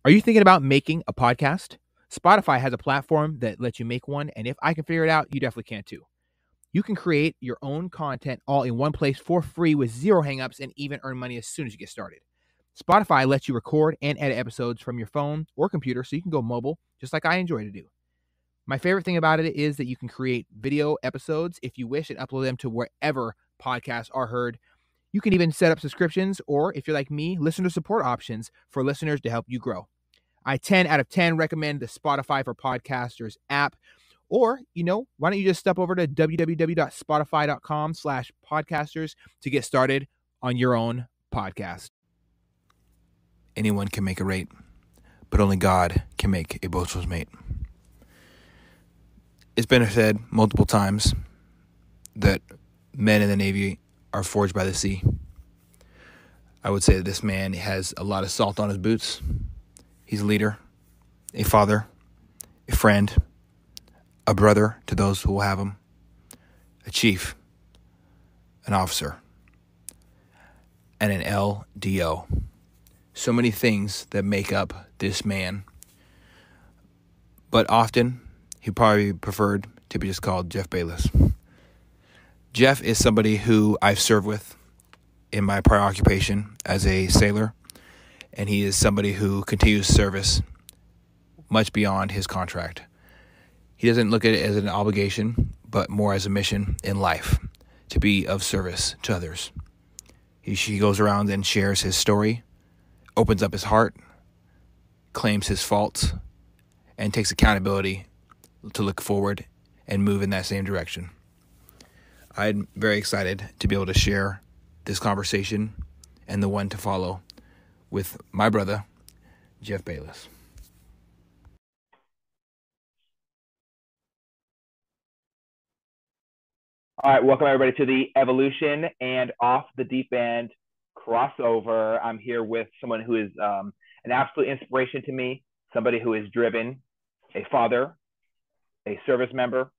Are you thinking about making a podcast? Spotify has a platform that lets you make one, and if I can figure it out, you definitely can too. You can create your own content all in one place for free with zero hangups and even earn money as soon as you get started. Spotify lets you record and edit episodes from your phone or computer so you can go mobile, just like I enjoy to do. My favorite thing about it is that you can create video episodes if you wish and upload them to wherever podcasts are heard. You can even set up subscriptions or, if you're like me, listener support options for listeners to help you grow. I 10 out of 10 recommend the Spotify for Podcasters app. Or, why don't you just step over to www.spotify.com/podcasters to get started on your own podcast. Anyone can make a rate, but only God can make a boastful's mate. It's been said multiple times that men in the Navy are forged by the sea. I would say that this man has a lot of salt on his boots. He's a leader, a father, a friend, a brother to those who will have him, a chief, an officer, and an LDO. So many things that make up this man. But often, he probably preferred to be just called Jeff Bayless. Jeff is somebody who I've served with in my prior occupation as a sailor, and he is somebody who continues service much beyond his contract. He doesn't look at it as an obligation, but more as a mission in life, to be of service to others. He goes around and shares his story, opens up his heart, claims his faults, and takes accountability to look forward and move in that same direction. I'm very excited to be able to share this conversation and the one to follow with my brother, Jeff Bayless. All right, welcome everybody to the Evolution and Off the Deep End crossover. I'm here with someone who is an absolute inspiration to me, somebody who is driven, a father, a service member,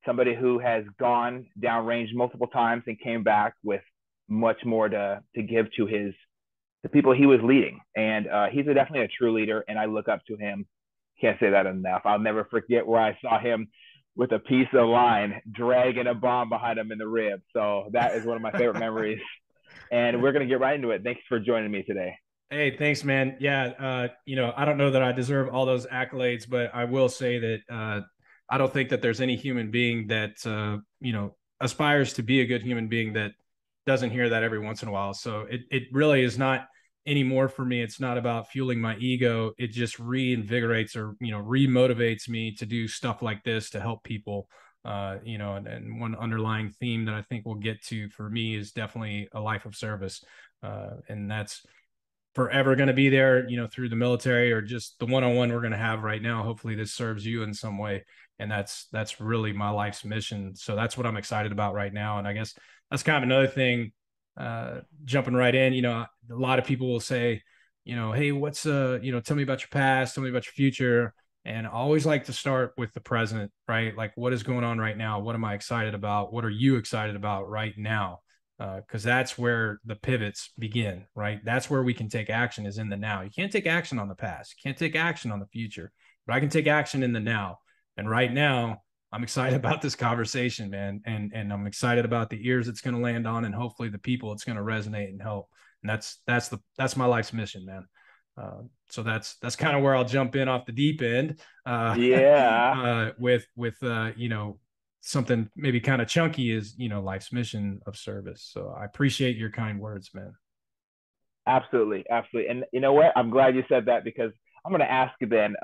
somebody who has gone downrange multiple times and came back with much more to give to the people he was leading. And he's definitely a true leader, and I look up to him. Can't say that enough. I'll never forget where I saw him with a piece of line dragging a bomb behind him in the rib. So that is one of my favorite memories. And we're going to get right into it. Thanks for joining me today. Hey, thanks, man. Yeah, I don't know that I deserve all those accolades, but I will say that I don't think that there's any human being that, aspires to be a good human being that doesn't hear that every once in a while. So it really is not anymore for me. It's not about fueling my ego. It just reinvigorates or, remotivates me to do stuff like this to help people. And one underlying theme that I think we'll get to for me is definitely a life of service. And that's forever going to be there, through the military or just the one-on-one we're going to have right now. Hopefully this serves you in some way. And that's really my life's mission. So that's what I'm excited about right now. And I guess that's kind of another thing, jumping right in, a lot of people will say, hey, what's, tell me about your past, tell me about your future. And I always like to start with the present, right? Like, what is going on right now? What am I excited about? What are you excited about right now? Because that's where the pivots begin, right? That's where we can take action, is in the now. You can't take action on the past. You can't take action on the future, but I can take action in the now. And right now, I'm excited about this conversation, man. And I'm excited about the ears it's going to land on, and hopefully the people it's going to resonate and help. And that's my life's mission, man. So that's kind of where I'll jump in off the deep end. With something maybe kind of chunky is, life's mission of service. So I appreciate your kind words, man. Absolutely. And you know what? I'm glad you said that, because I'm going to ask you then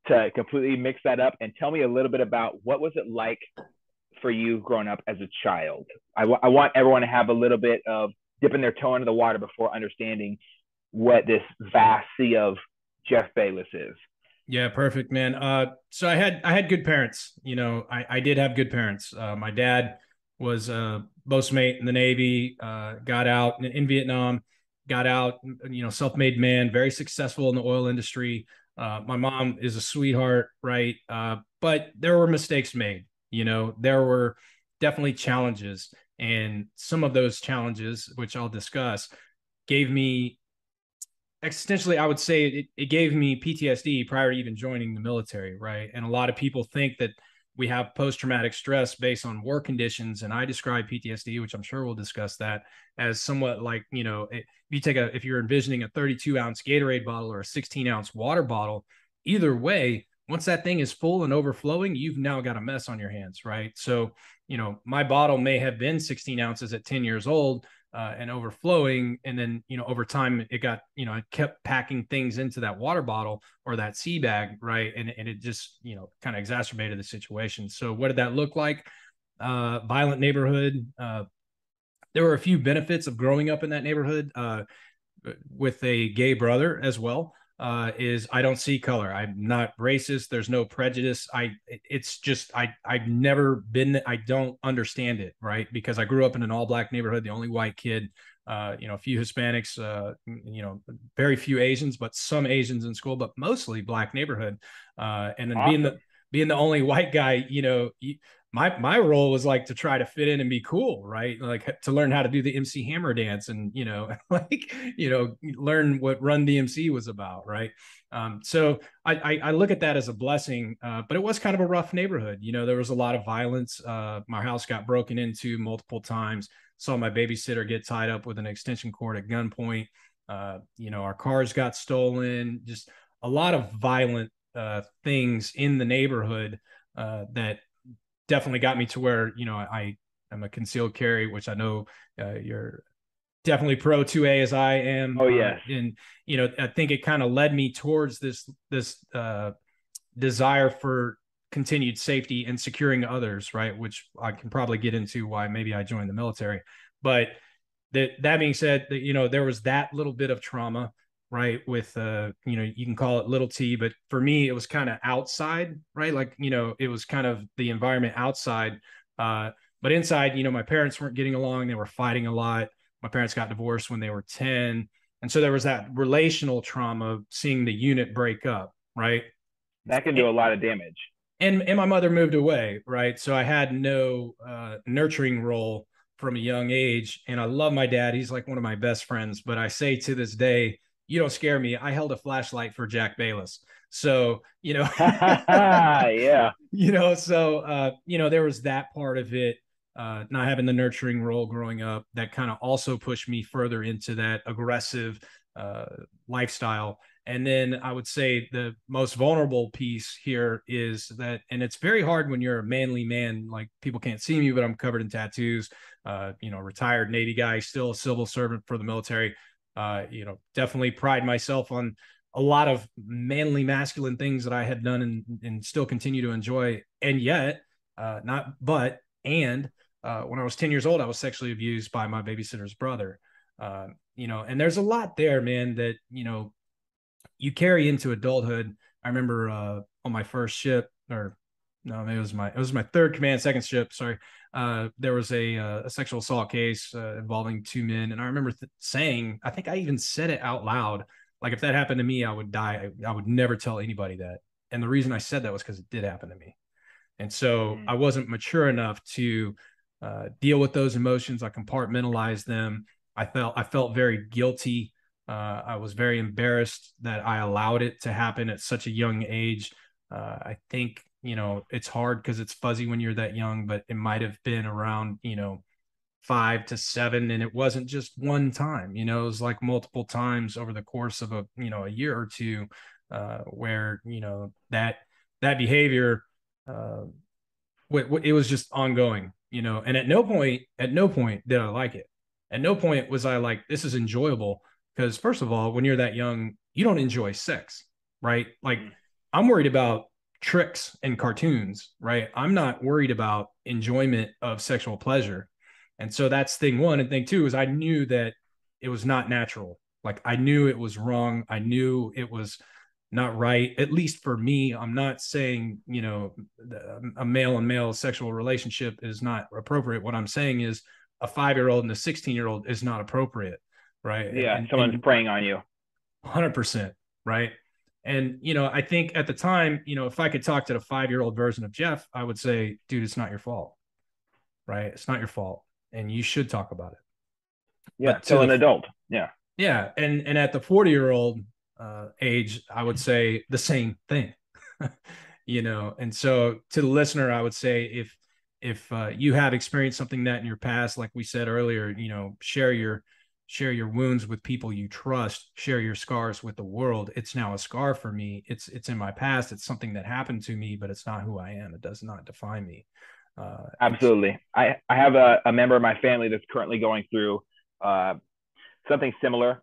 to completely mix that up and tell me a little bit about what was it like for you growing up as a child. I want everyone to have a little bit of dipping their toe into the water before understanding what this vast sea of Jeff Bayless is. Yeah, perfect, man. So I had good parents. I did have good parents. My dad was a boatmate in the Navy, got out in Vietnam, got out, self-made man, very successful in the oil industry. My mom is a sweetheart, right? But there were mistakes made. There were definitely challenges, and some of those challenges, which I'll discuss, gave me existentially, I would say it gave me PTSD prior to even joining the military, right? And a lot of people think that we have post-traumatic stress based on war conditions, and I describe PTSD, which I'm sure we'll discuss that, as somewhat like, if you're envisioning a 32-ounce Gatorade bottle or a 16-ounce water bottle, either way, once that thing is full and overflowing, you've now got a mess on your hands, right? So, my bottle may have been 16 ounces at 10 years old, and overflowing. And then, over time it got, I kept packing things into that water bottle or that sea bag. Right. And it just, kind of exacerbated the situation. So what did that look like? Violent neighborhood. There were a few benefits of growing up in that neighborhood, with a gay brother as well. Is I don't see color. I'm not racist. There's no prejudice. It's just I've never been. I don't understand it, right? Because I grew up in an all black neighborhood, the only white kid. A few Hispanics, very few Asians, but some Asians in school, but mostly black neighborhood. And then Awesome. being the only white guy, my role was like to try to fit in and be cool, right? Like to learn how to do the MC Hammer dance and, like, learn what Run DMC was about, right? So I look at that as a blessing, but it was kind of a rough neighborhood. There was a lot of violence. My house got broken into multiple times. Saw my babysitter get tied up with an extension cord at gunpoint. Our cars got stolen. Just a lot of violent things in the neighborhood that definitely got me to where, I am a concealed carry, which I know you're definitely pro 2A as I am. Oh yes. And, I think it kind of led me towards this desire for continued safety and securing others, right? Which I can probably get into why maybe I joined the military. But that being said, there was that little bit of trauma, right? With you can call it little T, but for me, it was kind of outside, right? Like, it was kind of the environment outside. But inside, my parents weren't getting along. They were fighting a lot. My parents got divorced when they were 10. And so there was that relational trauma, seeing the unit break up, right? That can do a lot of damage. And my mother moved away, right? So I had no nurturing role from a young age. And I love my dad. He's like one of my best friends. But I say to this day, you don't scare me. I held a flashlight for Jack Bayless. So, Yeah. there was that part of it, not having the nurturing role growing up that kind of also pushed me further into that aggressive lifestyle. And then I would say the most vulnerable piece here is that, and it's very hard when you're a manly man, like people can't see me, but I'm covered in tattoos, retired Navy guy, still a civil servant for the military. Definitely pride myself on a lot of manly masculine things that I had done and still continue to enjoy. And yet, when I was 10 years old, I was sexually abused by my babysitter's brother. And there's a lot there, man, that, you carry into adulthood. I remember on my first ship, or no, it was my third command, second ship. Sorry, there was a sexual assault case involving two men, and I remember saying, I think I even said it out loud, like if that happened to me, I would die. I would never tell anybody that. And the reason I said that was because it did happen to me, and so I wasn't mature enough to deal with those emotions. I compartmentalized them. I felt very guilty. I was very embarrassed that I allowed it to happen at such a young age. I think, it's hard because it's fuzzy when you're that young, but it might have been around, 5 to 7. And it wasn't just one time, it was like multiple times over the course of a year or two, where, that behavior, it was just ongoing, and at no point did I like it. At no point was I like, this is enjoyable. Because first of all, when you're that young, you don't enjoy sex, right? Like I'm worried about tricks and cartoons, right? I'm not worried about enjoyment of sexual pleasure. And so that's thing one. And thing two is I knew that it was not natural. Like I knew it was wrong. I knew it was not right, at least for me. I'm not saying, a male and male sexual relationship is not appropriate. What I'm saying is a 5-year-old and a 16-year-old is not appropriate. Right. Yeah. Someone's preying on you. 100%. Right. And, I think at the time, if I could talk to the 5-year-old version of Jeff, I would say, dude, it's not your fault. Right. It's not your fault. And you should talk about it. Yeah. Still an adult. Yeah. Yeah, and at the 40-year-old age, I would say the same thing. And so to the listener, I would say if you have experienced something that in your past, like we said earlier, share your wounds with people you trust, share your scars with the world. It's now a scar for me. It's in my past. It's something that happened to me, but it's not who I am. It does not define me. And Absolutely. I have a member of my family that's currently going through uh, something similar.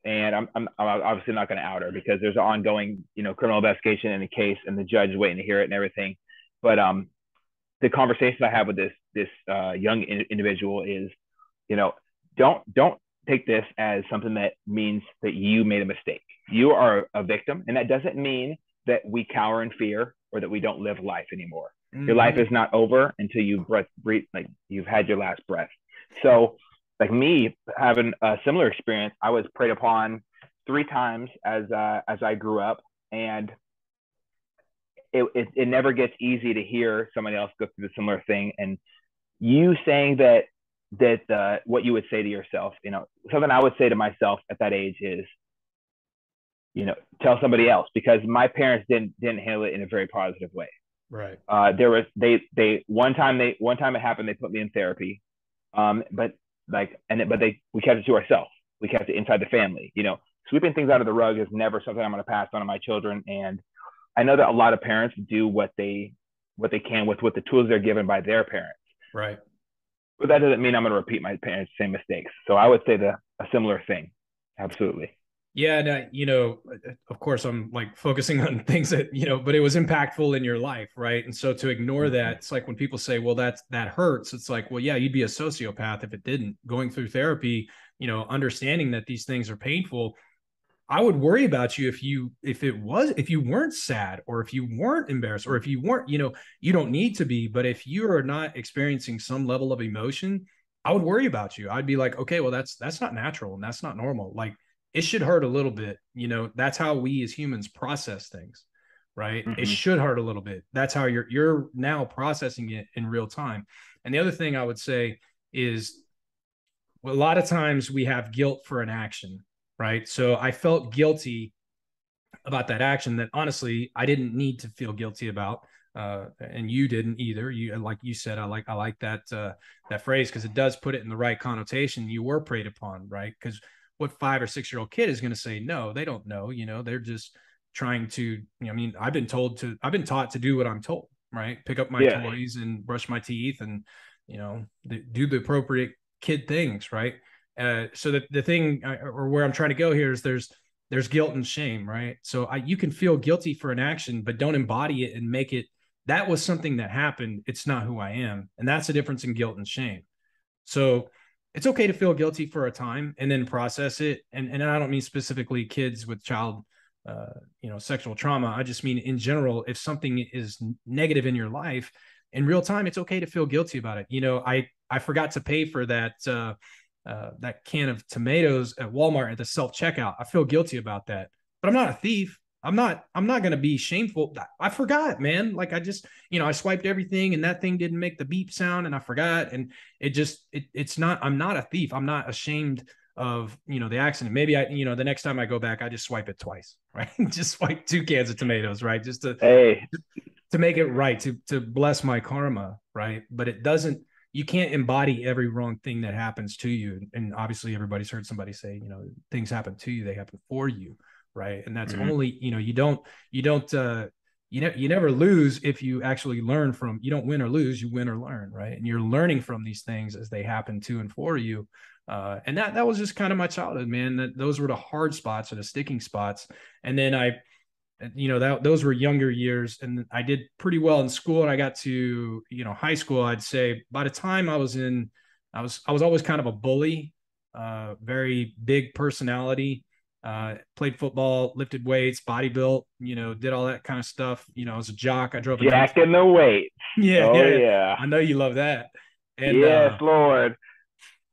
And I'm obviously not going to out her because there's an ongoing, criminal investigation in the case, and the judge is waiting to hear it and everything. But the conversation I have with this young individual is, you know, don't take this as something that means that you made a mistake. You are a victim, and that doesn't mean that we cower in fear or that we don't live life anymore. Your life mm-hmm. is not over until you breathe, like you've had your last breath. So, like me having a similar experience, I was preyed upon 3 times as I grew up, and it never gets easy to hear somebody else go through the similar thing. And you saying that what you would say to yourself, something I would say to myself at that age is, tell somebody else, because my parents didn't handle it in a very positive way. Right. There was they one time it happened, they put me in therapy, but we kept it to ourselves. We kept it inside the family. Sweeping things out of the rug is never something I'm going to pass on to my children. And I know that a lot of parents do what they can with the tools they're given by their parents. Right. But that doesn't mean I'm going to repeat my parents' same mistakes. So I would say a similar thing. Absolutely. Yeah, and of course, I'm like focusing on things that but it was impactful in your life, right? And so to ignore that, it's like when people say, "Well, that hurts." It's like, well, yeah, you'd be a sociopath if it didn't. Going through therapy, understanding that these things are painful, I would worry about you if you weren't sad, or if you weren't embarrassed, or if you weren't, you don't need to be, but if you are not experiencing some level of emotion, I would worry about you. I'd be like, okay, well, that's not natural and that's not normal. Like, it should hurt a little bit. That's how we as humans process things, right? It Mm-hmm. should hurt a little bit. That's how you're now processing it in real time. And the other thing I would say is, well, a lot of times we have guilt for an action, right? So I felt guilty about that action that honestly I didn't need to feel guilty about, and you didn't either. You, like you said, I like that phrase, because it does put it in the right connotation. You were preyed upon, right? Because what 5 or 6 year old kid is going to say? No, they don't know. They're just trying to. I mean, I've been taught to do what I'm told, right? Pick up my Yes. toys and brush my teeth and do the appropriate kid things, right? So the thing, or where I'm trying to go here, is there's guilt and shame, right? So you can feel guilty for an action, but don't embody it and make it, that was something that happened. It's not who I am. And that's the difference in guilt and shame. So it's okay to feel guilty for a time and then process it. And I don't mean specifically kids with child, sexual trauma. I just mean in general, if something is negative in your life in real time, it's okay to feel guilty about it. I forgot to pay for that can of tomatoes at Walmart at the self checkout. I feel guilty about that, but I'm not a thief. I'm not going to be shameful. I forgot, man. Like, I just, I swiped everything and that thing didn't make the beep sound and I forgot. And it's not, I'm not a thief. I'm not ashamed of, the accident. Maybe the next time I go back, I just swipe it twice, right? Just swipe 2 cans of tomatoes, right? Just Hey. to make it right, to bless my karma, right? But it doesn't, you can't embody every wrong thing that happens to you. And obviously everybody's heard somebody say, things happen to you, they happen for you, right? And that's only, you never lose if you actually learn from, you don't win or lose, you win or learn, right? And you're learning from these things as they happen to and for you. And that was just kind of my childhood, man. Those were the hard spots or the sticking spots. And then those were younger years, and I did pretty well in school. And I got to, high school, I'd say by the time I was always kind of a bully, very big personality, played football, lifted weights, body built, did all that kind of stuff. I was a jock. I drove a 19. Jack in the weight. Yeah, Oh yeah. yeah. I know you love that. And, Yes, Lord.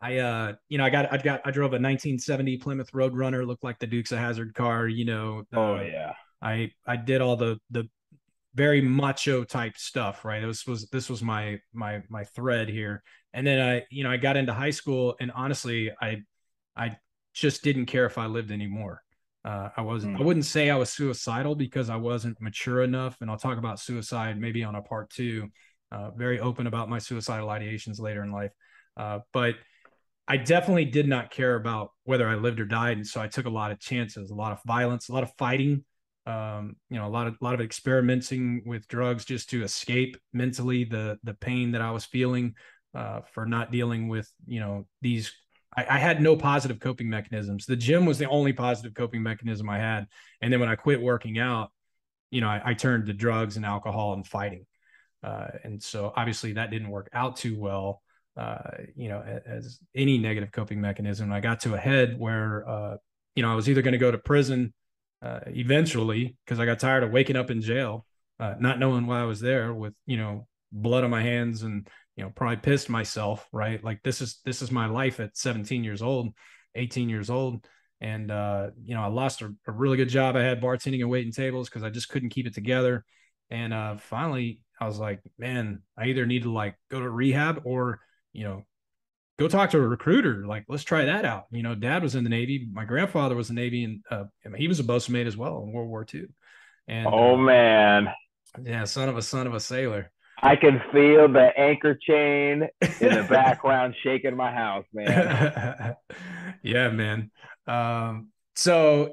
I drove a 1970 Plymouth Roadrunner, looked like the Dukes of Hazzard car, Oh yeah. I did all the very macho type stuff, right? This was my thread here. And then I got into high school, and honestly, I just didn't care if I lived anymore. I wouldn't say I was suicidal because I wasn't mature enough. And I'll talk about suicide maybe on a part two. Very open about my suicidal ideations later in life. But I definitely did not care about whether I lived or died. And so I took a lot of chances, a lot of violence, a lot of fighting, a lot of experimenting with drugs just to escape mentally the pain that I was feeling, for not dealing with, these. I had no positive coping mechanisms. The gym was the only positive coping mechanism I had. And then when I quit working out, I turned to drugs and alcohol and fighting. And so obviously that didn't work out too well, as any negative coping mechanism. I got to a head where, I was either going to go to prison eventually because I got tired of waking up in jail, not knowing why I was there with, blood on my hands and, probably pissed myself, right? Like this is my life at 17 years old, 18 years old. And, I lost a really good job. I had bartending and waiting tables because I just couldn't keep it together. And finally I was like, man, I either need to like go to rehab or, go talk to a recruiter. Like, let's try that out. Dad was in the Navy. My grandfather was in the Navy, and he was a bosun mate as well in World War II. And oh man, yeah, son of a sailor. I can feel the anchor chain in the background shaking my house, man. Yeah, man. So,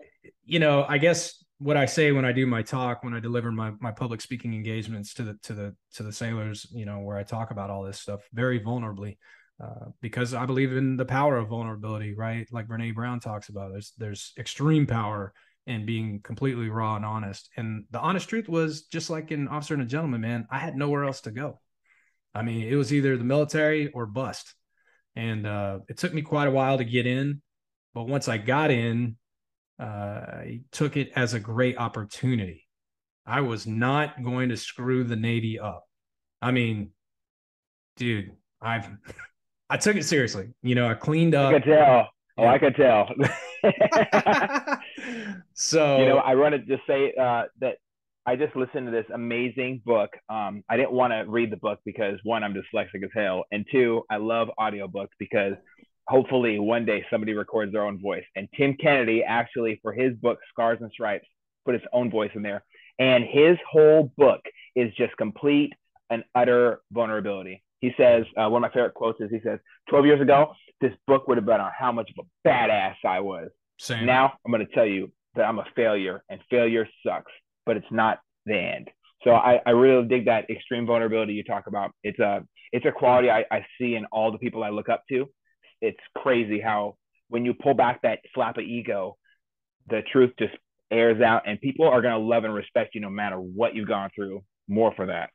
I guess what I say when I do my talk, when I deliver my public speaking engagements to the sailors, where I talk about all this stuff very vulnerably, because I believe in the power of vulnerability, right? Like Brene Brown talks about, there's extreme power and being completely raw and honest. And the honest truth was, just like in Officer and a Gentleman, man, I had nowhere else to go. I mean, it was either the military or bust. And it took me quite a while to get in. But once I got in, I took it as a great opportunity. I was not going to screw the Navy up. I mean, dude, I took it seriously. I cleaned up. I could tell. Oh, Yeah. I could tell. So, I want to just say that I just listened to this amazing book. I didn't want to read the book because one, I'm dyslexic as hell, and two, I love audiobooks because hopefully one day somebody records their own voice. And Tim Kennedy actually, for his book Scars and Stripes, put his own voice in there, and his whole book is just complete and utter vulnerability. He says, one of my favorite quotes is, he says, 12 years ago, this book would have been on how much of a badass I was. same. Now I'm going to tell you that I'm a failure, and failure sucks, but it's not the end. So I really dig that extreme vulnerability you talk about. It's a quality I see in all the people I look up to. It's crazy how when you pull back that flap of ego, the truth just airs out, and people are going to love and respect you no matter what you've gone through. More for that.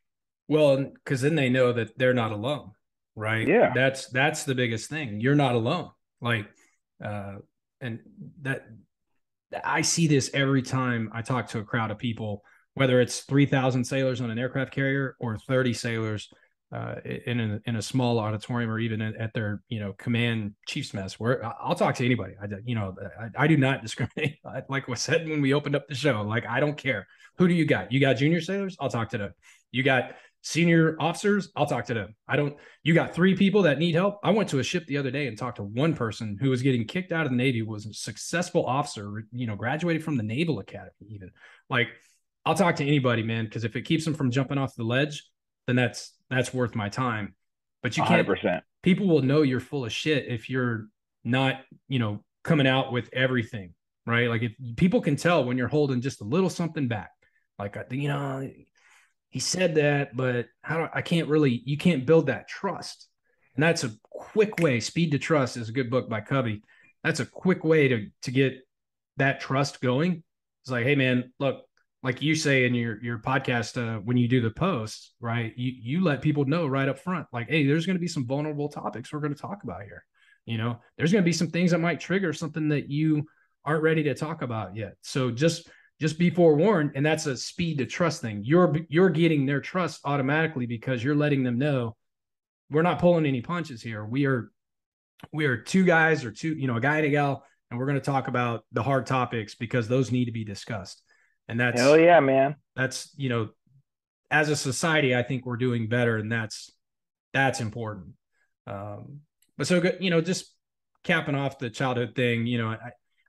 Well, because then they know that they're not alone, right? Yeah. That's the biggest thing. You're not alone. Like, and that I see this every time I talk to a crowd of people, whether it's 3,000 sailors on an aircraft carrier or 30 sailors in a small auditorium, or even at their command chief's mess, where I'll talk to anybody. I do not discriminate. Like I said when we opened up the show, like, I don't care. Who do you got? You got junior sailors? I'll talk to them. You got senior officers? I'll talk to them. You got 3 people that need help? I went to a ship the other day and talked to one person who was getting kicked out of the Navy, was a successful officer, graduated from the Naval Academy even. Like, I'll talk to anybody, man, because if it keeps them from jumping off the ledge, then that's worth my time. But you can't. 100%. People will know you're full of shit if you're not, coming out with everything, right? Like, if people can tell when you're holding just a little something back, like, he said that, but you can't build that trust. And that's a quick way. Speed to Trust is a good book by Covey. That's a quick way to get that trust going. It's like, hey man, look, like you say in your podcast, when you do the posts, right? You let people know right up front, like, hey, there's going to be some vulnerable topics we're going to talk about here. There's going to be some things that might trigger something that you aren't ready to talk about yet. So just be forewarned. And that's a speed to trust thing. You're getting their trust automatically because you're letting them know we're not pulling any punches here. We are 2 guys, or a guy and a gal, and we're going to talk about the hard topics because those need to be discussed. And that's, hell yeah, man. That's, as a society, I think we're doing better, and that's important. But so good, just capping off the childhood thing,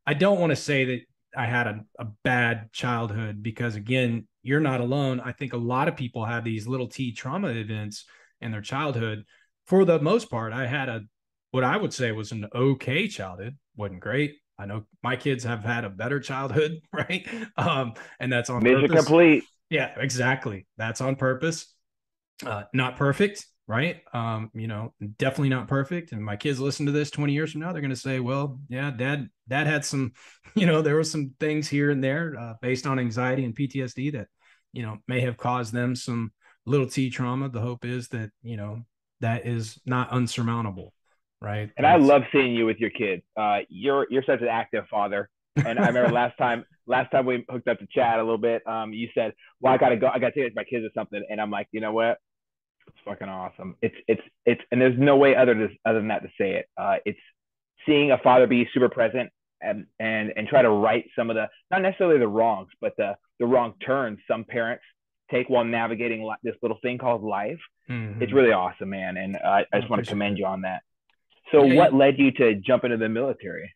I don't want to say that I had a bad childhood, because again, you're not alone. I think a lot of people have these little T trauma events in their childhood. For the most part, I had what I would say was an okay childhood. Wasn't great. I know my kids have had a better childhood, right? And that's on Mission purpose. complete. Yeah, exactly. That's on purpose. Not perfect, right? Definitely not perfect. And my kids listen to this 20 years from now, they're going to say, well, yeah, dad had some, there were some things here and there based on anxiety and PTSD that, may have caused them some little T trauma. The hope is that, that is not unsurmountable, right? And I love seeing you with your kids. You're such an active father. And I remember last time we hooked up to chat a little bit. You said, "Well, I gotta go. I gotta take my kids or something." And I'm like, you know what? It's fucking awesome. And there's no way other than that to say it. It's seeing a father be super present and try to right some of the, not necessarily the wrongs, but the wrong turns some parents take while navigating this little thing called life. Mm-hmm. It's really awesome, man. And I just want to commend you on that. So Yeah, what led you to jump into the military?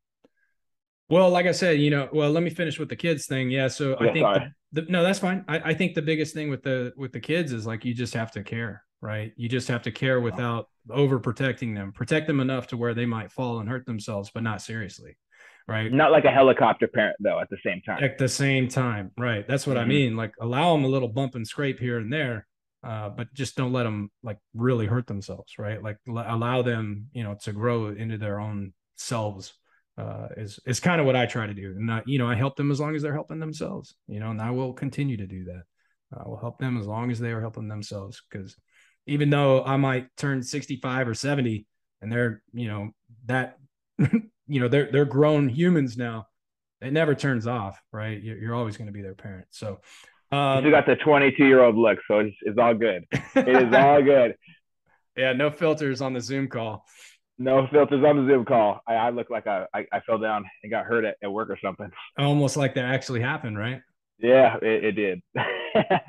well, like I said, well, let me finish with the kids thing. Yeah. So I think Sorry. no, that's fine. I think the biggest thing with the kids is like, you just have to care, right? You just have to care without overprotecting them. Protect them enough to where they might fall and hurt themselves, but not seriously. Right. Not like a helicopter parent though, at the same time. At the same time. Right. That's what I mean. Like, allow them a little bump and scrape here and there. But just don't let them like really hurt themselves, right? Like, allow them, to grow into their own selves. Is kind of what I try to do. And I help them as long as they're helping themselves, and I will continue to do that. I will help them as long as they are helping themselves, because even though I might turn 65 or 70 and they're, that, they're grown humans now, it never turns off, right? You're always going to be their parent. So, you still got the 22-year-old look, so it's all good. It is all good. Yeah, no filters on the Zoom call. No filters on the Zoom call. I look like I fell down and got hurt at work or something. Almost like that actually happened, right? Yeah, it did.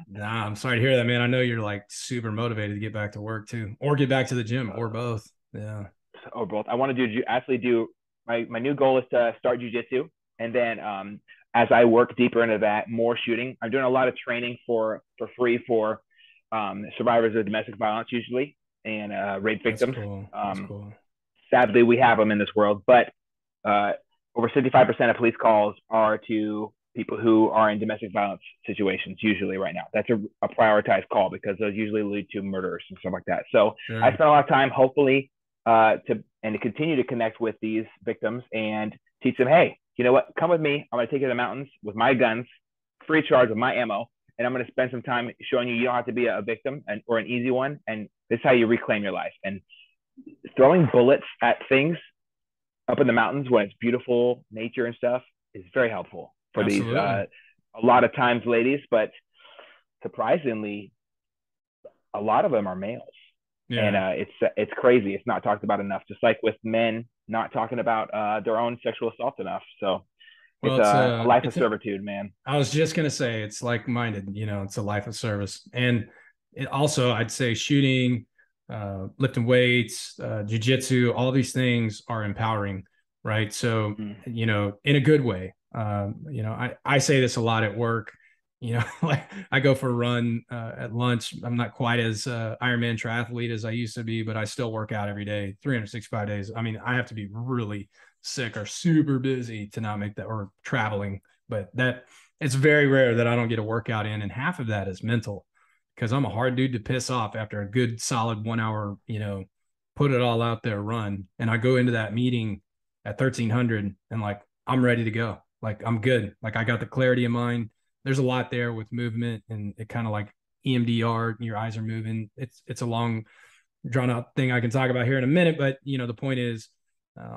Nah, I'm sorry to hear that, man. I know you're like super motivated to get back to work too, or get back to the gym, or both. Yeah. Or both. I want to do my new goal is to start jujitsu, and then as I work deeper into that, more shooting. I'm doing a lot of training for free for survivors of domestic violence usually, and rape victims. That's cool. That's cool. Sadly, we have them in this world, but over 65% of police calls are to people who are in domestic violence situations usually right now. That's a prioritized call because those usually lead to murders and stuff like that. So sure. I spent a lot of time, hopefully, to continue to connect with these victims and teach them, hey, you know what? Come with me. I'm going to take you to the mountains with my guns, free charge with my ammo, and I'm going to spend some time showing you don't have to be a victim or an easy one, and this is how you reclaim your life. And throwing bullets at things up in the mountains when it's beautiful nature and stuff is very helpful for Absolutely. These a lot of times ladies, but surprisingly a lot of them are males. Yeah. And it's crazy. It's not talked about enough, just like with men not talking about their own sexual assault enough. So it's a life of servitude, man. I was just going to say, it's like-minded, it's a life of service. And it also, I'd say shooting, lifting weights, jiu-jitsu, all these things are empowering, right? So, in a good way. I say this a lot at work, like I go for a run at lunch. I'm not quite as Ironman triathlete as I used to be, but I still work out every day, 365 days. I mean, I have to be really sick or super busy to not make that, or traveling, but that it's very rare that I don't get a workout in. And half of that is mental, because I'm a hard dude to piss off after a good solid 1 hour, put it all out there run. And I go into that meeting at 1300 and like, I'm ready to go. Like, I'm good. Like, I got the clarity of mind. There's a lot there with movement, and it kind of like EMDR, your eyes are moving. It's a long drawn out thing I can talk about here in a minute, but the point is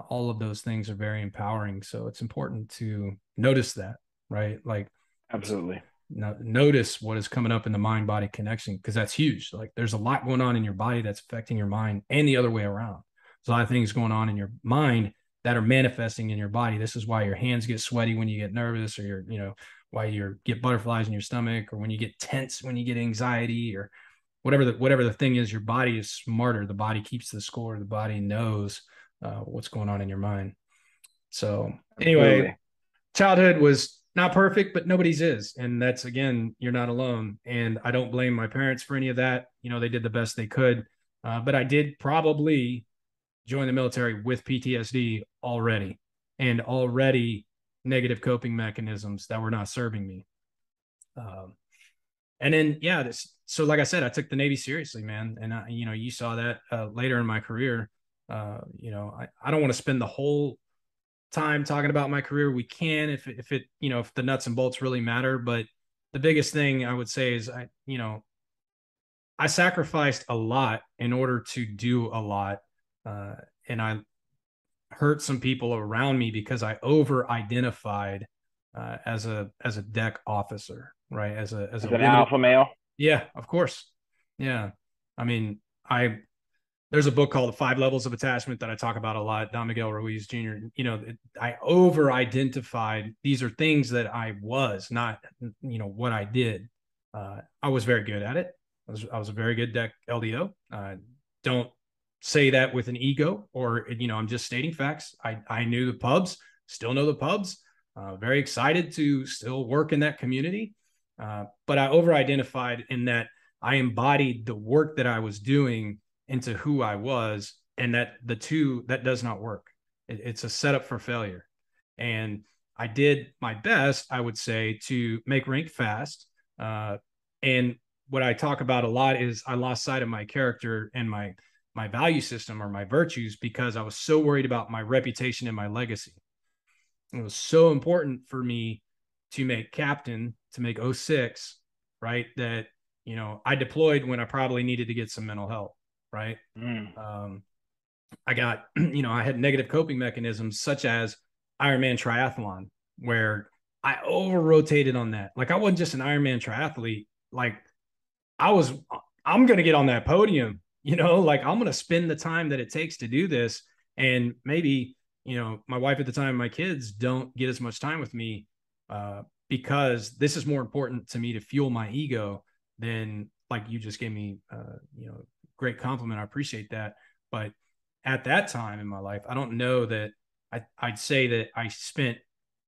all of those things are very empowering. So it's important to notice that, right? Like, absolutely. Notice what is coming up in the mind body connection, because that's huge. Like, there's a lot going on in your body that's affecting your mind, and the other way around. There's a lot of things going on in your mind that are manifesting in your body. This is why your hands get sweaty when you get nervous, or why you get butterflies in your stomach, or when you get tense, when you get anxiety, or whatever the thing is. Your body is smarter. The body keeps the score. The body knows what's going on in your mind. So anyway, Absolutely. childhood was not perfect, but nobody's is. And that's, again, you're not alone. And I don't blame my parents for any of that. They did the best they could. But I did probably join the military with PTSD already, and already negative coping mechanisms that were not serving me. Um, and then, yeah, so like I said, I took the Navy seriously, man. And you saw that later in my career. I don't want to spend the whole time talking about my career. We can, if the nuts and bolts really matter. But the biggest thing I would say is I sacrificed a lot in order to do a lot. And I hurt some people around me because I over identified as a deck officer, right? As a As an limited. alpha male. Yeah, of course. Yeah. I mean, there's a book called The Five Levels of Attachment that I talk about a lot. Don Miguel Ruiz Jr. I over identified, these are things that I was not, what I did. I was very good at it. I was a very good deck LDO. Don't say that with an ego, or, I'm just stating facts. I knew the pubs, still know the pubs. Very excited to still work in that community. But I over identified in that I embodied the work that I was doing into who I was, and that the two, that does not work. It's a setup for failure. And I did my best, I would say, to make rank fast. And what I talk about a lot is I lost sight of my character and my value system, or my virtues, because I was so worried about my reputation and my legacy. It was so important for me to make captain, to make 06, right? That, I deployed when I probably needed to get some mental help, right? Mm. I got, I had negative coping mechanisms such as Ironman triathlon, where I over rotated on that. Like, I wasn't just an Ironman triathlete. Like, I was, I'm going to get on that podium, like, I'm going to spend the time that it takes to do this. And maybe, my wife at the time, my kids don't get as much time with me because this is more important to me to fuel my ego than, like, you just gave me, great compliment. I appreciate that. But at that time in my life, I don't know that I'd say that I spent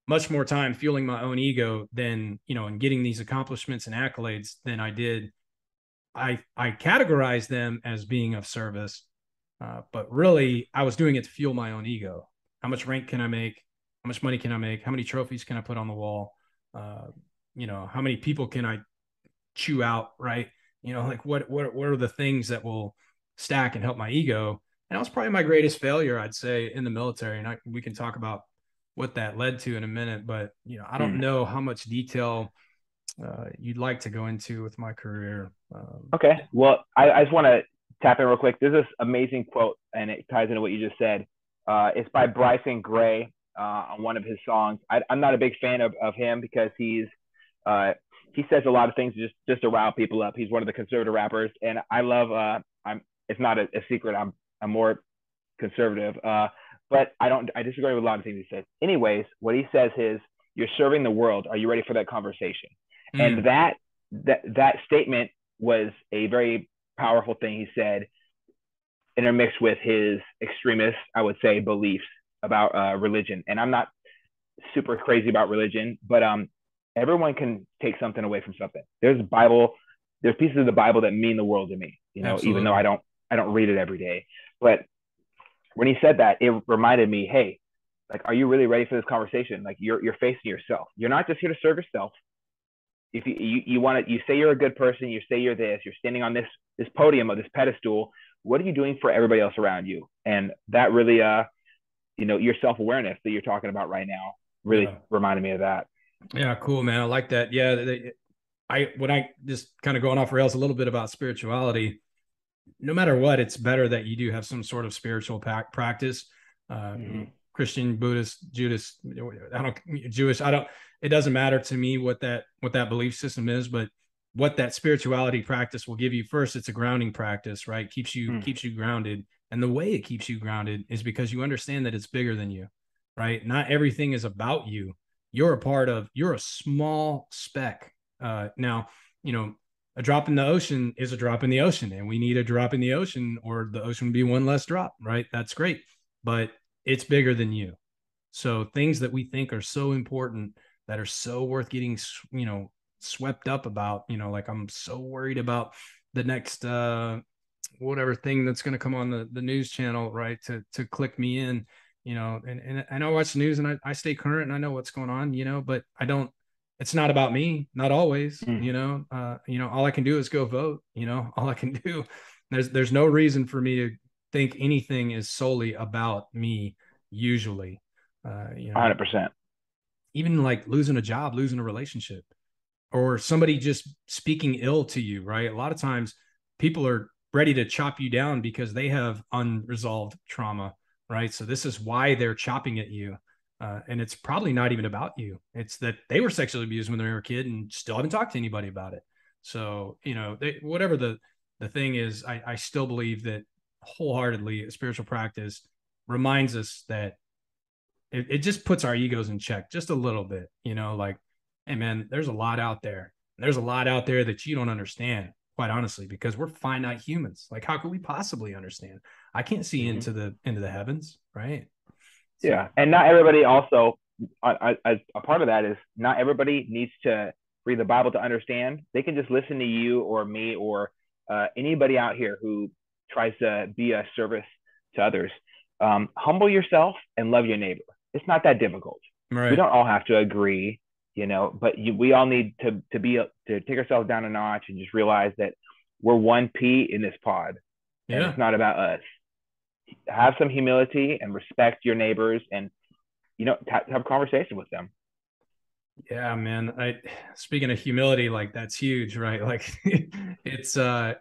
much more time fueling my own ego than, and getting these accomplishments and accolades than I did. I categorized them as being of service, but really I was doing it to fuel my own ego. How much rank can I make? How much money can I make? How many trophies can I put on the wall? How many people can I chew out? Right? Like, what are the things that will stack and help my ego? And that was probably my greatest failure, I'd say, in the military. And we can talk about what that led to in a minute. But I don't know how much detail you'd like to go into with my career. Okay. Well, I just want to tap in real quick. There's this amazing quote, and it ties into what you just said. It's by Bryson Gray on one of his songs. I'm not a big fan of him because he says a lot of things just to rile people up. He's one of the conservative rappers, and I love. It's not a secret. I'm more conservative, but I disagree with a lot of things he says. Anyways, what he says is, "You're serving the world. Are you ready for that conversation?" And that statement was a very powerful thing he said, intermixed with his extremist, I would say, beliefs about religion. And I'm not super crazy about religion, but everyone can take something away from something. There's pieces of the Bible that mean the world to me, Absolutely. even though I don't read it every day. But when he said that, it reminded me, hey, like, are you really ready for this conversation? Like, you're facing yourself. You're not just here to serve yourself. If you want to, you say you're a good person, you say you're this, you're standing on this podium or this pedestal. What are you doing for everybody else around you? And that really, your self-awareness that you're talking about right now really reminded me of that. Yeah, cool, man. I like that. Yeah, when I just kind of going off rails a little bit about spirituality, no matter what, it's better that you do have some sort of spiritual practice. Christian, Buddhist, Judas, Jewish. It doesn't matter to me what that belief system is, but what that spirituality practice will give you. First, it's a grounding practice, right? Keeps you grounded. And the way it keeps you grounded is because you understand that it's bigger than you, right? Not everything is about you. You're a small speck. Now, a drop in the ocean is a drop in the ocean, and we need a drop in the ocean, or the ocean would be one less drop, right? That's great. but it's bigger than you. So things that we think are so important, that are so worth getting, swept up about, like I'm so worried about the next whatever thing that's going to come on the news channel, right? To click me in, and I watch the news and I stay current and I know what's going on, but I don't, it's not about me, not always, Mm. all I can do is go vote, all I can do. There's no reason for me to think anything is solely about me usually. 100%. Even like losing a job, losing a relationship, or somebody just speaking ill to you, right? A lot of times people are ready to chop you down because they have unresolved trauma, right? So this is why they're chopping at you. And it's probably not even about you. It's that they were sexually abused when they were a kid and still haven't talked to anybody about it. So, whatever the thing is, I still believe that wholeheartedly spiritual practice reminds us that it just puts our egos in check just a little bit, like, hey man, there's a lot out there. There's a lot out there that you don't understand, quite honestly, because we're finite humans. Like, how could we possibly understand? I can't see Mm-hmm. into the heavens, right? Yeah, So and not everybody also. As a part of that is not everybody needs to read the Bible to understand. They can just listen to you or me or anybody out here who tries to be a service to others. Humble yourself and love your neighbor. It's not that difficult. We right. don't all have to agree, but we all need to take ourselves down a notch and just realize that we're one P in this pod, and Yeah. it's not about us. Have some humility and respect your neighbors, and have a conversation with them. Yeah, man. Speaking of humility, like that's huge, right? Like it's I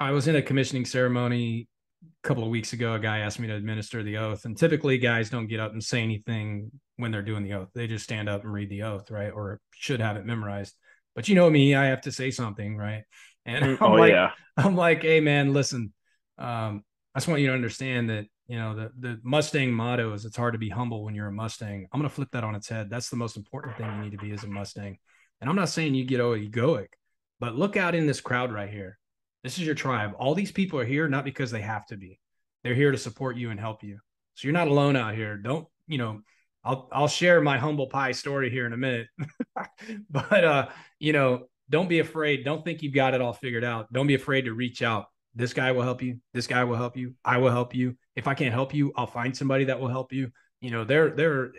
was in a commissioning ceremony a couple of weeks ago. A guy asked me to administer the oath, and typically guys don't get up and say anything when they're doing the oath. They just stand up and read the oath, right? Or should have it memorized. But you know me, I have to say something, right? And Oh yeah. I'm like, hey man, listen, I just want you to understand that the Mustang motto is it's hard to be humble when you're a Mustang. I'm gonna flip that on its head. That's the most important thing you need to be as a Mustang. And I'm not saying you get egoic, but look out in this crowd right here. This is your tribe. All these people are here not because they have to be. They're here to support you and help you. So you're not alone out here. Don't, I'll share my humble pie story here in a minute. But don't be afraid. Don't think you've got it all figured out. Don't be afraid to reach out. This guy will help you. This guy will help you. I will help you. If I can't help you, I'll find somebody that will help you. They're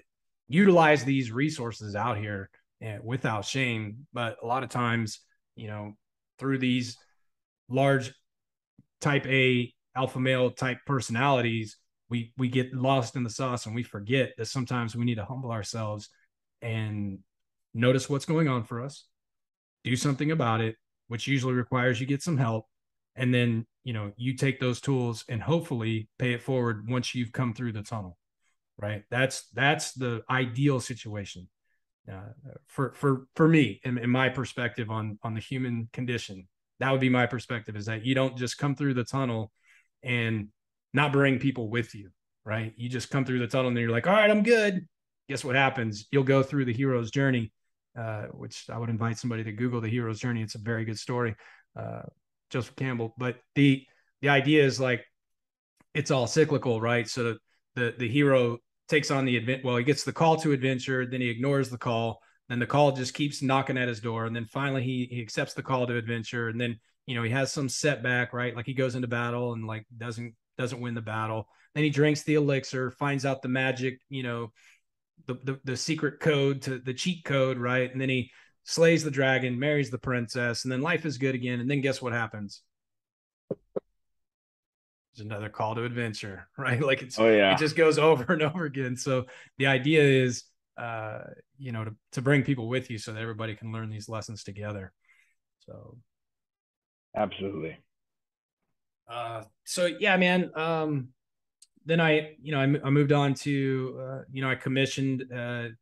utilize these resources out here without shame. But a lot of times, through these large type A alpha male type personalities, we get lost in the sauce and we forget that sometimes we need to humble ourselves and notice what's going on for us, do something about it, which usually requires you get some help. And then, you take those tools and hopefully pay it forward once you've come through the tunnel, right? That's the ideal situation for me in my perspective on the human condition. That would be my perspective, is that you don't just come through the tunnel and not bring people with you, right? You just come through the tunnel and you're like, all right, I'm good. Guess what happens? You'll go through the hero's journey, which I would invite somebody to Google the hero's journey. It's a very good story, Joseph Campbell. But the idea is like, it's all cyclical, right? So the hero takes on the event. Well, he gets the call to adventure, then he ignores the call. Then the call just keeps knocking at his door. And then finally he accepts the call to adventure. And then, he has some setback, right? Like he goes into battle and like doesn't win the battle. Then he drinks the elixir, finds out the magic, the secret code to the cheat code, right? And then he slays the dragon, marries the princess, and then life is good again. And then guess what happens? There's another call to adventure, right? Like Oh it yeah. just goes over and over again. So the idea is, to bring people with you so that everybody can learn these lessons together. So, Absolutely. so yeah, man. Then I moved on to, I commissioned,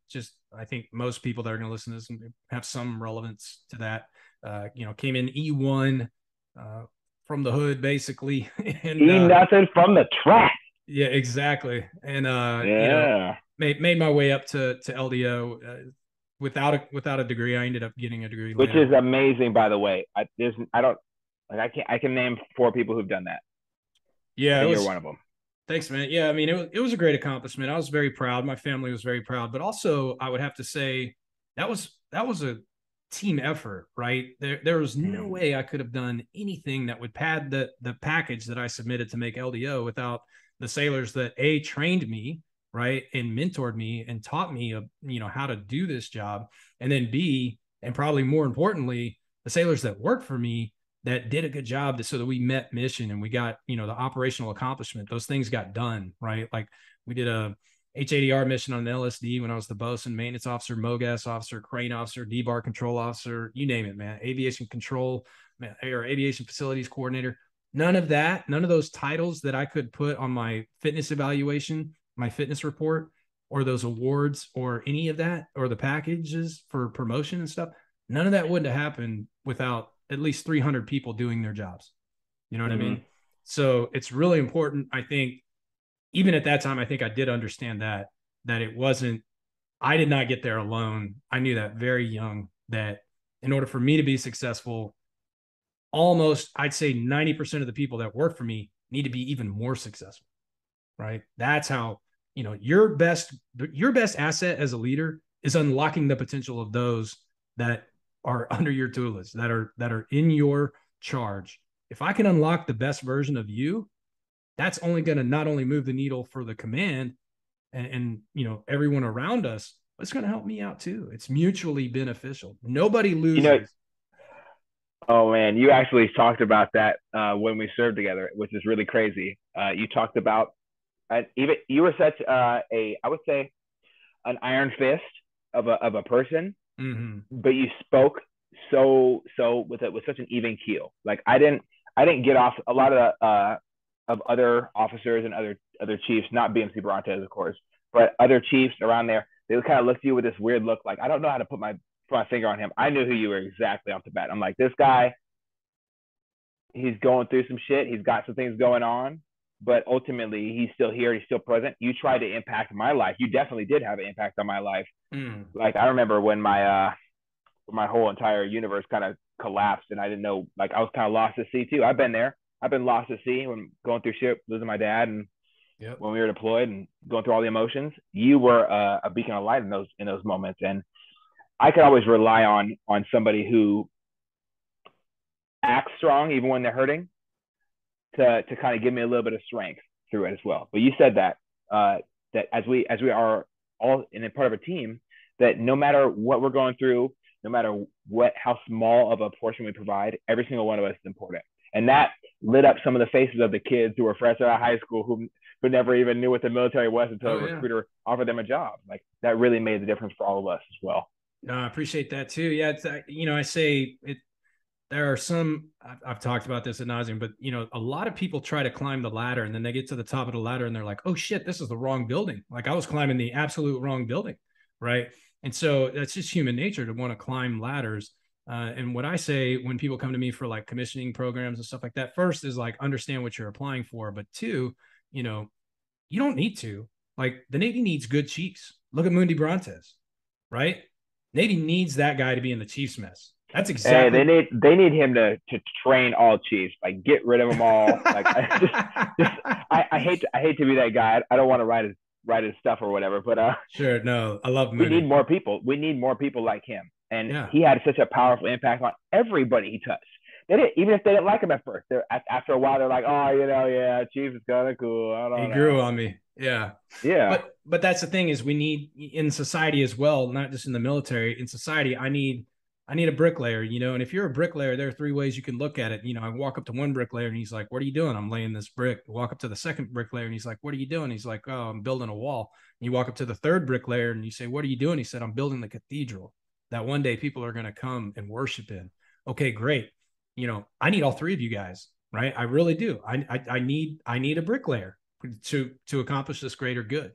just, I think most people that are going to listen to this have some relevance to that. Came in E1, from the hood basically. And, Nothing from the track. yeah, exactly. And, Yeah. made my way up to LDO, without a degree. I ended up getting a degree Which later. is amazing, by the way. I don't like I can name 4 people who've done that, Yeah, it and you're was one of them. Thanks, man. Yeah, I mean, it was a great accomplishment. I was very proud. My family was very proud, but also I would have to say that was a team effort, right? There was no Mm. way I could have done anything that would pad the package that I submitted to make LDO without the sailors that trained me, right, and mentored me and taught me, how to do this job, and then B, and probably more importantly, the sailors that worked for me that did a good job so that we met mission and we got, the operational accomplishment. Those things got done, right? Like we did a H80R mission on an LSD when I was the bosun, maintenance officer, MOGAS officer, crane officer, D-bar control officer, you name it, man. Aviation control, or aviation facilities coordinator. None of that, none of those titles that I could put on my fitness evaluation, my fitness report, or those awards, or any of that, or the packages for promotion and stuff. None of that wouldn't have happened without at least 300 people doing their jobs. You know what I Mm-hmm. mean? So it's really important. I think even at that time, I think I did understand that it wasn't, I did not get there alone. I knew that very young, that in order for me to be successful, almost I'd say 90% of the people that work for me need to be even more successful, right? That's how, your best asset as a leader is unlocking the potential of those that are under your tutelage, that are in your charge. If I can unlock the best version of you, that's only going to not only move the needle for the command and everyone around us, but it's going to help me out too. It's mutually beneficial. Nobody You know, loses. oh man, you actually talked about that when we served together, which is really crazy. You talked about even you were such I would say an iron fist of a person, Mm-hmm. but you spoke so with such an even keel. Like I didn't get off a lot of other officers and other chiefs, not BMC Brontes, of course, but other chiefs around there. They would kind of look at you with this weird look, like I don't know how to put my finger on him. I knew who you were exactly off the bat. I'm like, this guy, he's going through some shit. He's got some things going on, but ultimately he's still here. He's still present. You tried to impact my life. You definitely did have an impact on my life. Mm. Like I remember when my whole entire universe kind of collapsed and I didn't know, like I was kind of lost at sea too. I've been there. I've been lost at sea when going through shit, losing my dad, and Yep. when we were deployed and going through all the emotions. You were a beacon of light in those moments, and I could always rely on somebody who acts strong even when they're hurting to kind of give me a little bit of strength through it as well. But you said that as we are all in a part of a team, that no matter what we're going through, no matter how small of a portion we provide, every single one of us is important. And that lit up some of the faces of the kids who were fresh out of high school who never even knew what the military was until Oh a yeah. recruiter offered them a job. Like that really made the difference for all of us as well. No, I appreciate that too. Yeah, it's, I say it. There are some, I've talked about this ad nauseum, but a lot of people try to climb the ladder and then they get to the top of the ladder and they're like, oh shit, this is the wrong building. Like I was climbing the absolute wrong building, right? And so that's just human nature to want to climb ladders. And what I say when people come to me for like commissioning programs and stuff like that, first is like understand what you're applying for, but two, you know, you don't need to. Like the Navy needs good chiefs. Look at Mundi Brontes, right? Navy needs that guy to be in the Chiefs mess. That's Hey, exactly. they need him to train all chiefs, like get rid of them all. Like I hate to be that guy. I don't want to write his stuff or whatever, but Sure. No, I love we need Mooney. more people. We need more people like him. And Yeah. he had such a powerful impact on everybody he touched. They didn't, even if they didn't like him at first. After a while, they're like, oh, yeah, Chief is kind of cool. I He don't grew know. on me. Yeah. Yeah. But that's the thing is we need in society as well, not just in the military, in society, I need a bricklayer, and if you're a bricklayer, there are three ways you can look at it. I walk up to one bricklayer and he's like, what are you doing? I'm laying this brick. Walk up to the second bricklayer and he's like, what are you doing? He's like, oh, I'm building a wall. And you walk up to the third bricklayer and you say, what are you doing? He said, I'm building the cathedral that one day people are going to come and worship in. Okay, great. I need all three of you guys, right? I really do. I need a bricklayer to accomplish this greater good.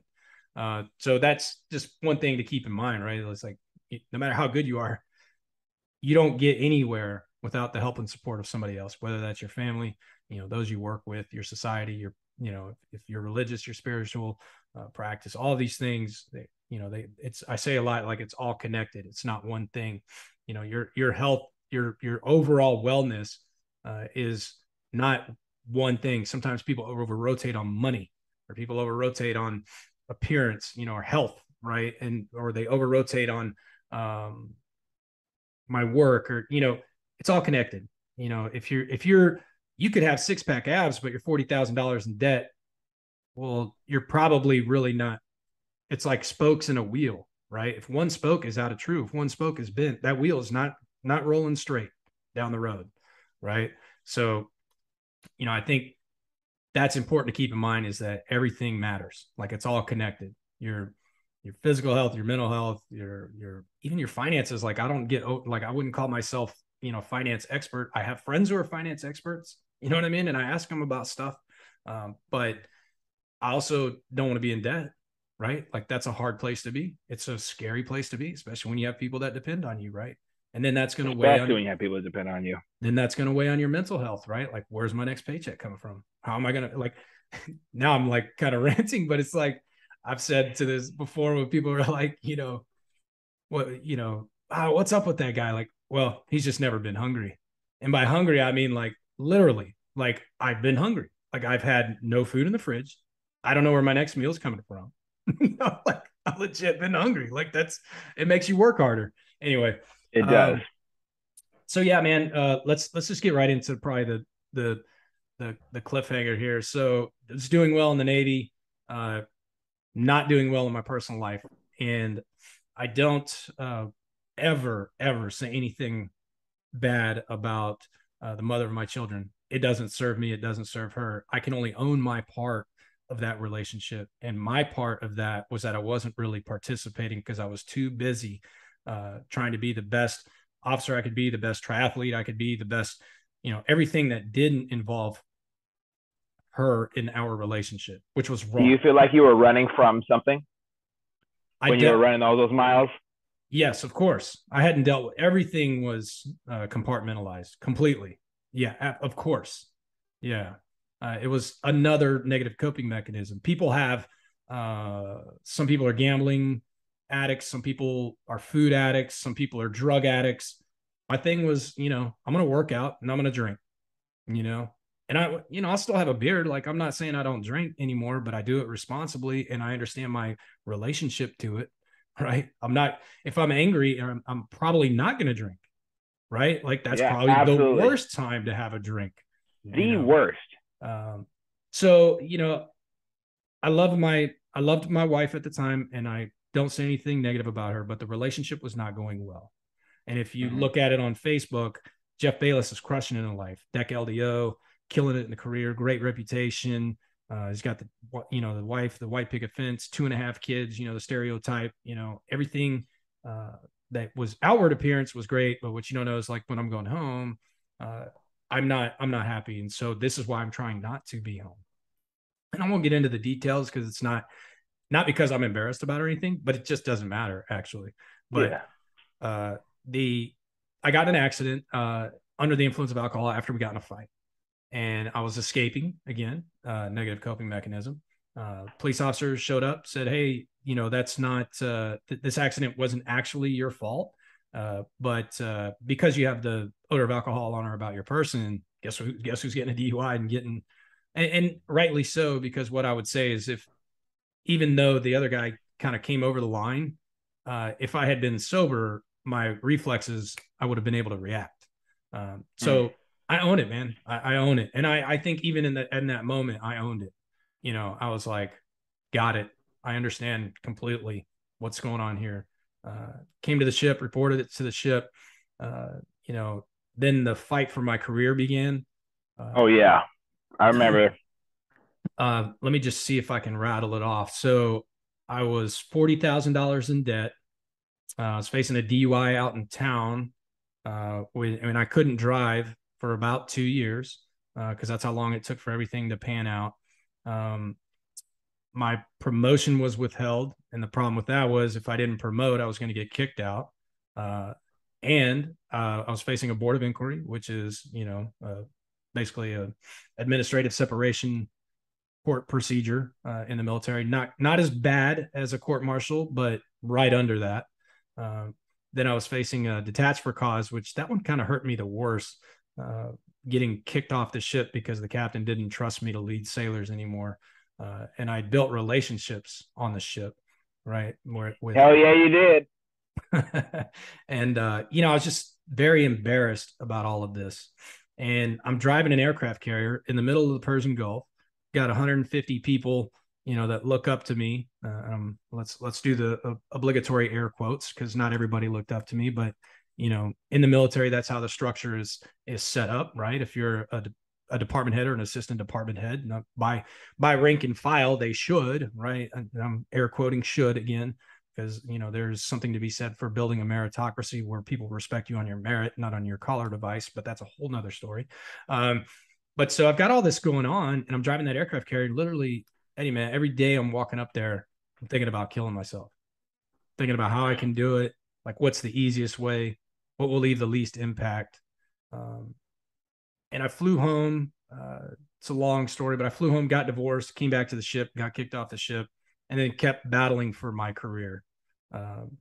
So that's just one thing to keep in mind, right? It's like no matter how good you are, you don't get anywhere without the help and support of somebody else, whether that's your family, those you work with, your society, if you're religious, your spiritual practice, all these things. I say a lot like it's all connected. It's not one thing. Your health, your overall wellness is not one thing. Sometimes people over rotate on money, or people over rotate on appearance, or health, right? Or they over rotate on my work, or it's all connected. If you could have six pack abs, but you're $40,000 in debt. Well, you're probably really not. It's like spokes in a wheel, right? If one spoke is out of true, if one spoke is bent, that wheel is not rolling straight down the road, right? So, I think that's important to keep in mind, is that everything matters. Like, it's all connected. Your physical health, your mental health, your even your finances. Like, I don't get, like, I wouldn't call myself, finance expert. I have friends who are finance experts, you know what I mean? And I ask them about stuff. But I also don't want to be in debt, right? Like, that's a hard place to be. It's a scary place to be, especially when you have people that depend on you, right? And then that's going to weigh on, when you have people that depend on you. Then that's going to weigh on your mental health, right? Like, where's my next paycheck coming from? How am I going to, like, now I'm like kind of ranting, but it's like, I've said to this before, when people are like, what's up with that guy? Like, well, he's just never been hungry. And by hungry, I mean, like, literally, like, I've been hungry. Like, I've had no food in the fridge. I don't know where my next meal is coming from. Like, I've legit been hungry. Like, it makes you work harder. Anyway, it does. So yeah, man, let's just get right into probably the cliffhanger here. So it's doing well in the Navy, not doing well in my personal life, and I don't ever say anything bad about the mother of my children. It doesn't serve me. It doesn't serve her. I can only own my part of that relationship, and my part of that was that I wasn't really participating because I was too busy trying to be the best officer I could be, the best triathlete I could be, the best, everything that didn't involve her in our relationship, which was wrong. Do you feel like you were running from something when you were running all those miles? Yes, of course. I hadn't dealt with everything. Was compartmentalized completely. Yeah, of course. Yeah. It was another negative coping mechanism. People have, some people are gambling addicts, some people are food addicts, some people are drug addicts. My thing was, I'm going to work out and I'm going to drink, and I still have a beard. Like, I'm not saying I don't drink anymore, but I do it responsibly, and I understand my relationship to it, right? If I'm angry, I'm probably not going to drink, right? Like, that's probably absolutely the worst time to have a drink. The worst. So, I loved my wife at the time, and I don't say anything negative about her, but the relationship was not going well. And if you look at it on Facebook, Jeff Bayless is crushing it in life. Deck LDO, killing it in the career, great reputation. He's got the wife, the white picket fence, 2.5 kids, the stereotype, everything that was outward appearance was great. But what you don't know is, like, when I'm going home, I'm not happy. And so this is why I'm trying not to be home. And I won't get into the details because it's not because I'm embarrassed about it or anything, but it just doesn't matter, actually. But I got in an accident under the influence of alcohol after we got in a fight, and I was escaping again, negative coping mechanism. Police officers showed up, said, "Hey, that's not this accident wasn't actually your fault, but because you have the odor of alcohol on or about your person, guess who's getting a DUI and getting." And rightly so, because what I would say is, even though the other guy kind of came over the line, if I had been sober, my reflexes, I would have been able to react. So I own it, man. I own it. And I think even in that moment, I owned it. I was like, got it. I understand completely what's going on here. Came to the ship, reported it to the ship. Then the fight for my career began. Oh yeah. I remember. Let me just see if I can rattle it off. So I was $40,000 in debt. I was facing a DUI out in town. When I couldn't drive for about 2 years, because that's how long it took for everything to pan out. My promotion was withheld. And the problem with that was, if I didn't promote, I was going to get kicked out. And I was facing a board of inquiry, which is, basically a administrative separation court procedure in the military. Not as bad as a court martial, but right under that. Then I was facing a detached for cause, which that one kind of hurt me the worst, getting kicked off the ship because the captain didn't trust me to lead sailors anymore. And I built relationships on the ship, right? With Hell yeah, you did. and I was just very embarrassed about all of this. And I'm driving an aircraft carrier in the middle of the Persian Gulf. Got 150 people, that look up to me. Let's do the obligatory air quotes because not everybody looked up to me, but in the military, that's how the structure is set up, right? If you're a department head or an assistant department head, by rank and file, they should, right? I'm air quoting should again because there's something to be said for building a meritocracy where people respect you on your merit, not on your collar device. But that's a whole nother story. But so I've got all this going on, and I'm driving that aircraft carrier. Literally, Eddie, man, every day I'm walking up there, I'm thinking about killing myself, thinking about how I can do it, like what's the easiest way, what will leave the least impact. And I flew home. It's a long story, but I flew home, got divorced, came back to the ship, got kicked off the ship, and then kept battling for my career. And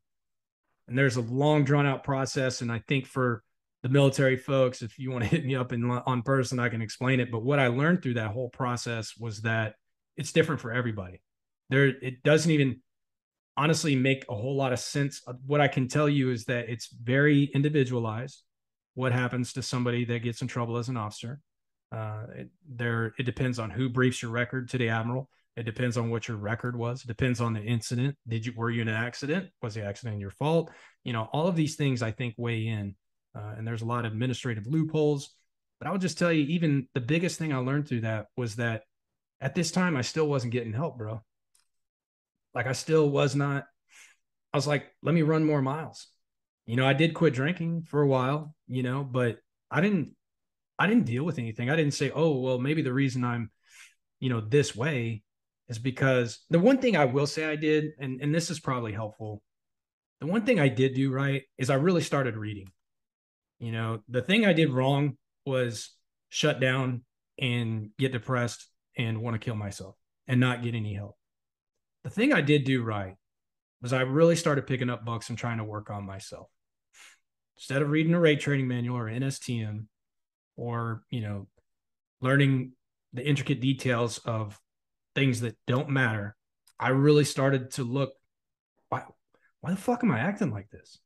there's a long, drawn out process. And I think for the military folks, if you want to hit me up on person, I can explain it. But what I learned through that whole process was that it's different for everybody. It doesn't even honestly make a whole lot of sense. What I can tell you is that it's very individualized. What happens to somebody that gets in trouble as an officer? It depends on who briefs your record to the admiral. It depends on what your record was. It depends on the incident. Were you in an accident? Was the accident your fault? All of these things I think weigh in, and there's a lot of administrative loopholes. But I would just tell you, even the biggest thing I learned through that was that at this time I still wasn't getting help, bro. Like I still was not. I was like, let me run more miles. I did quit drinking for a while, but I didn't deal with anything. I didn't say, oh, well, maybe the reason I'm, this way is because the one thing I will say I did, and this is probably helpful. The one thing I did do right is I really started reading. The thing I did wrong was shut down and get depressed and want to kill myself and not get any help. The thing I did do right was I really started picking up books and trying to work on myself. Instead of reading a rate training manual or NSTM or, learning the intricate details of things that don't matter, I really started to look, why the fuck am I acting like this?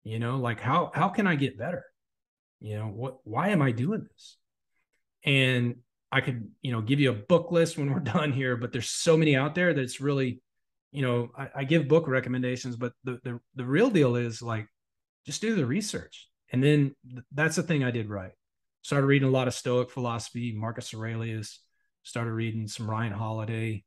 Like how can I get better? Why am I doing this? And I could, give you a book list when we're done here, but there's so many out there that it's really, I give book recommendations, but the real deal is like, just do the research. And then that's the thing I did right. Started reading a lot of Stoic philosophy, Marcus Aurelius, started reading some Ryan Holiday,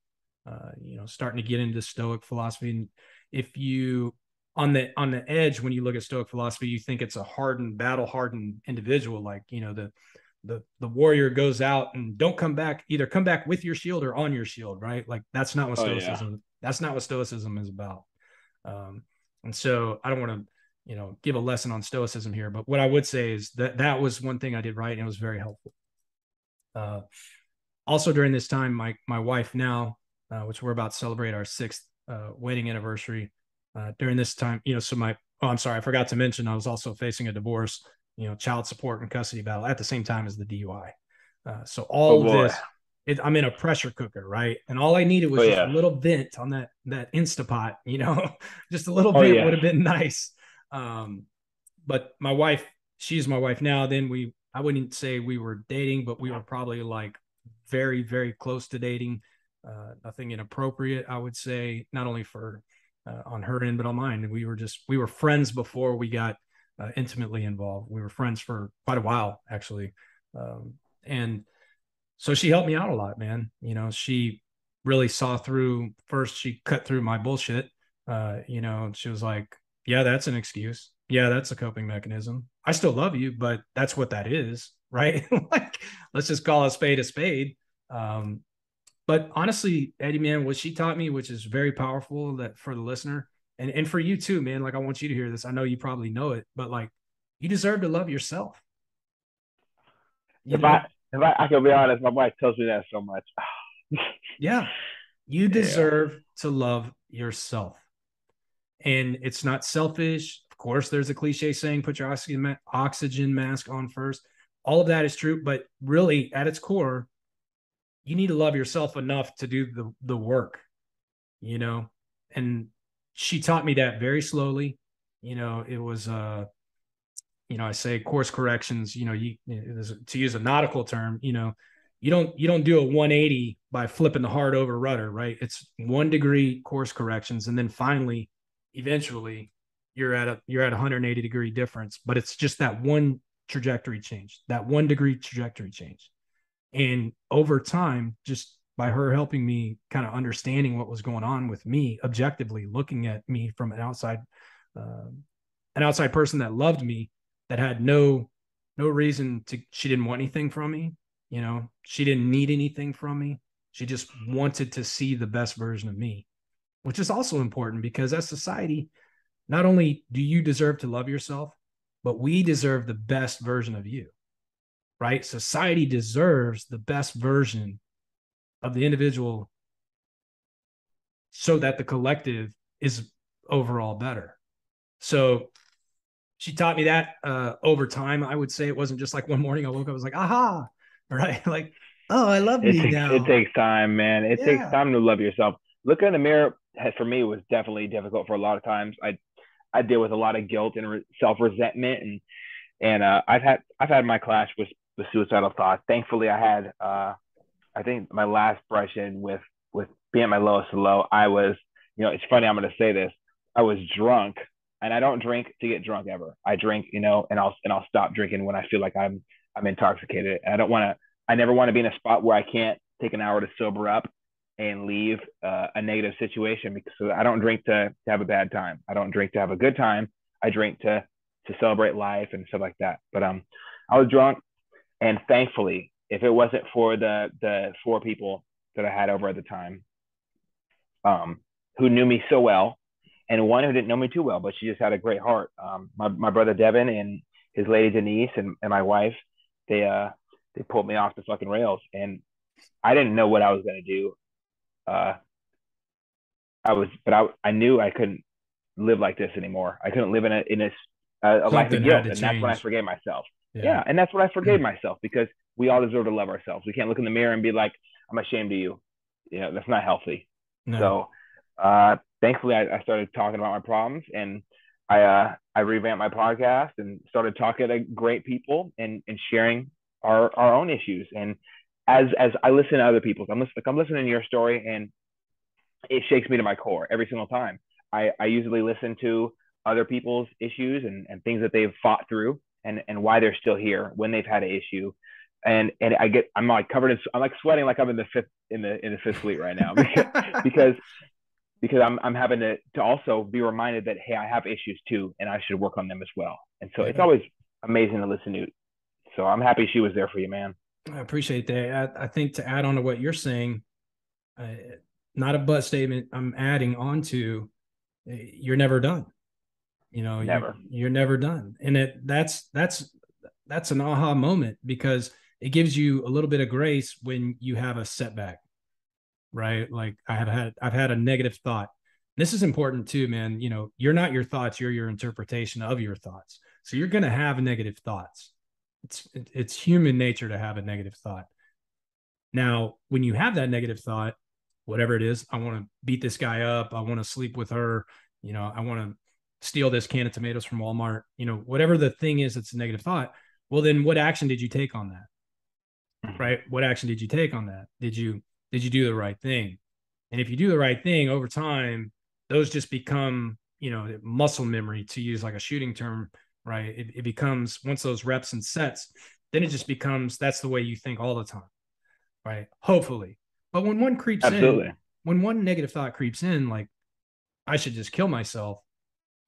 starting to get into Stoic philosophy. And if you on the edge, when you look at Stoic philosophy, you think it's a hardened, battle hardened individual, like, the warrior goes out and don't come back, either come back with your shield or on your shield, right? Like that's not what that's not what Stoicism is about. And so I don't want to, give a lesson on Stoicism here, but what I would say is that was one thing I did right, and it was very helpful. Also during this time, my wife now, which we're about to celebrate our 6th wedding anniversary, during this time, I'm sorry, I forgot to mention I was also facing a divorce, child support and custody battle at the same time as the DUI. So all of this, I'm in a pressure cooker, right? And all I needed was just a little vent on that Instapot, just a little vent would have been nice. But my wife, she's my wife now. Then I wouldn't say we were dating, but we were probably like very, very close to dating. Nothing inappropriate, I would say, not only for on her end, but on mine. We were friends before we got intimately involved. We were friends for quite a while, actually. And so she helped me out a lot, man. She really saw through. First, she cut through my bullshit. She was like, yeah, that's an excuse. Yeah, that's a coping mechanism. I still love you, but that's what that is, right? Like, let's just call a spade a spade. But honestly, Eddie, man, what she taught me, which is very powerful, that for the listener and for you too, man, like I want you to hear this. I know you probably know it, but like you deserve to love yourself. If I can be honest, my wife tells me that so much. Yeah. You deserve to love yourself. And it's not selfish. Of course, there's a cliche saying, put your oxygen mask on first. All of that is true. But really, at its core, you need to love yourself enough to do the work, and she taught me that very slowly. It was I say course corrections, to use a nautical term, you don't do a 180 by flipping the hard over rudder, right? It's 1 degree course corrections, and then finally, eventually, you're at 180-degree difference. But it's just that one trajectory change, that 1 degree trajectory change, and over time, just by her helping me kind of understanding what was going on with me objectively, looking at me from uh, an outside person that loved me, that had no reason to, she didn't want anything from me. She didn't need anything from me. She just wanted to see the best version of me, which is also important because as society, not only do you deserve to love yourself, but we deserve the best version of you, right? Society deserves the best version of the individual so that the collective is overall better. So she taught me that over time. I would say it wasn't just like one morning I woke up, I was like, aha, right? Like, oh, I love me It now. takes time, man. It takes Yeah. time to love yourself. Looking in the mirror for me was definitely difficult for a lot of times. I deal with a lot of guilt and self resentment, and I've had my clash with suicidal thoughts. Thankfully, I had I think my last brush in with being at my lowest low. I was, it's funny. I'm going to say this. I was drunk, and I don't drink to get drunk ever. I drink, and I'll stop drinking when I feel like I'm intoxicated. I don't want to. I never want to be in a spot where I can't take an hour to sober up and leave a negative situation, because I don't drink to have a bad time. I don't drink to have a good time. I drink to celebrate life and stuff like that. But I was drunk, and thankfully, if it wasn't for the four people that I had over at the time, who knew me so well, and one who didn't know me too well, but she just had a great heart. My brother Devin and his lady Denise and my wife, they pulled me off the fucking rails, and I didn't know what I was gonna do. Uh, I knew I couldn't live like this anymore. I couldn't live in a life of Something had guilt, to and that's when I change. forgave myself. Yeah. Yeah, and that's when I forgave myself, because we all deserve to love ourselves. We can't look in the mirror and be like, "I'm ashamed of you." That's not healthy. No. So, thankfully, I started talking about my problems, and I revamped my podcast and started talking to great people and sharing our own issues. And as I listen to other people's, I'm listening to your story, and it shakes me to my core every single time. I usually listen to other people's issues and things that they've fought through, and why they're still here when they've had an issue. And I'm like covered in, I'm like sweating like I'm in the fifth fleet right now, because because I'm having to also be reminded that, hey, I have issues too, and I should work on them as well. And so it's Yeah. always amazing to listen to. So I'm happy she was there for you, man. I appreciate that. I think to add on to what you're saying, uh, not a but statement, I'm adding on to, you're never done. You're Never. you're never done, and that's an aha moment, because it gives you a little bit of grace when you have a setback, right? Like I've had a negative thought. This is important too, man. You're not your thoughts, you're your interpretation of your thoughts. So you're going to have negative thoughts. It's human nature to have a negative thought. Now, when you have that negative thought, whatever it is, I want to beat this guy up, I want to sleep with her, I want to steal this can of tomatoes from Walmart, whatever the thing is that's a negative thought. Well, then what action did you take on that? Right? What action did you take on that? Did you do the right thing? And if you do the right thing over time, those just become, muscle memory, to use like a shooting term, right? It becomes, once those reps and sets, then it just becomes, that's the way you think all the time, right? Hopefully. But Absolutely. when one negative thought creeps in, like, I should just kill myself.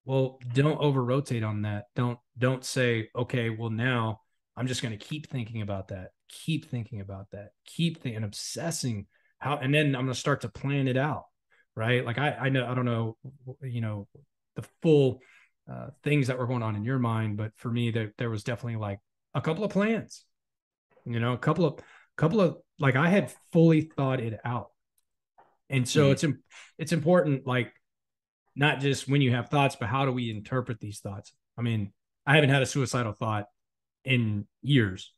Well, don't over rotate on that. Don't say, okay, well, now I'm just going to keep thinking about that, keep thinking about that, keep thinking, obsessing how, and then I'm going to start to plan it out, right? Like I know, I don't know, the full things that were going on in your mind, but for me, there was definitely like a couple of plans, a couple of like, I had fully thought it out. And so Mm-hmm. it's important, like, not just when you have thoughts, but how do we interpret these thoughts? I mean, I haven't had a suicidal thought in years.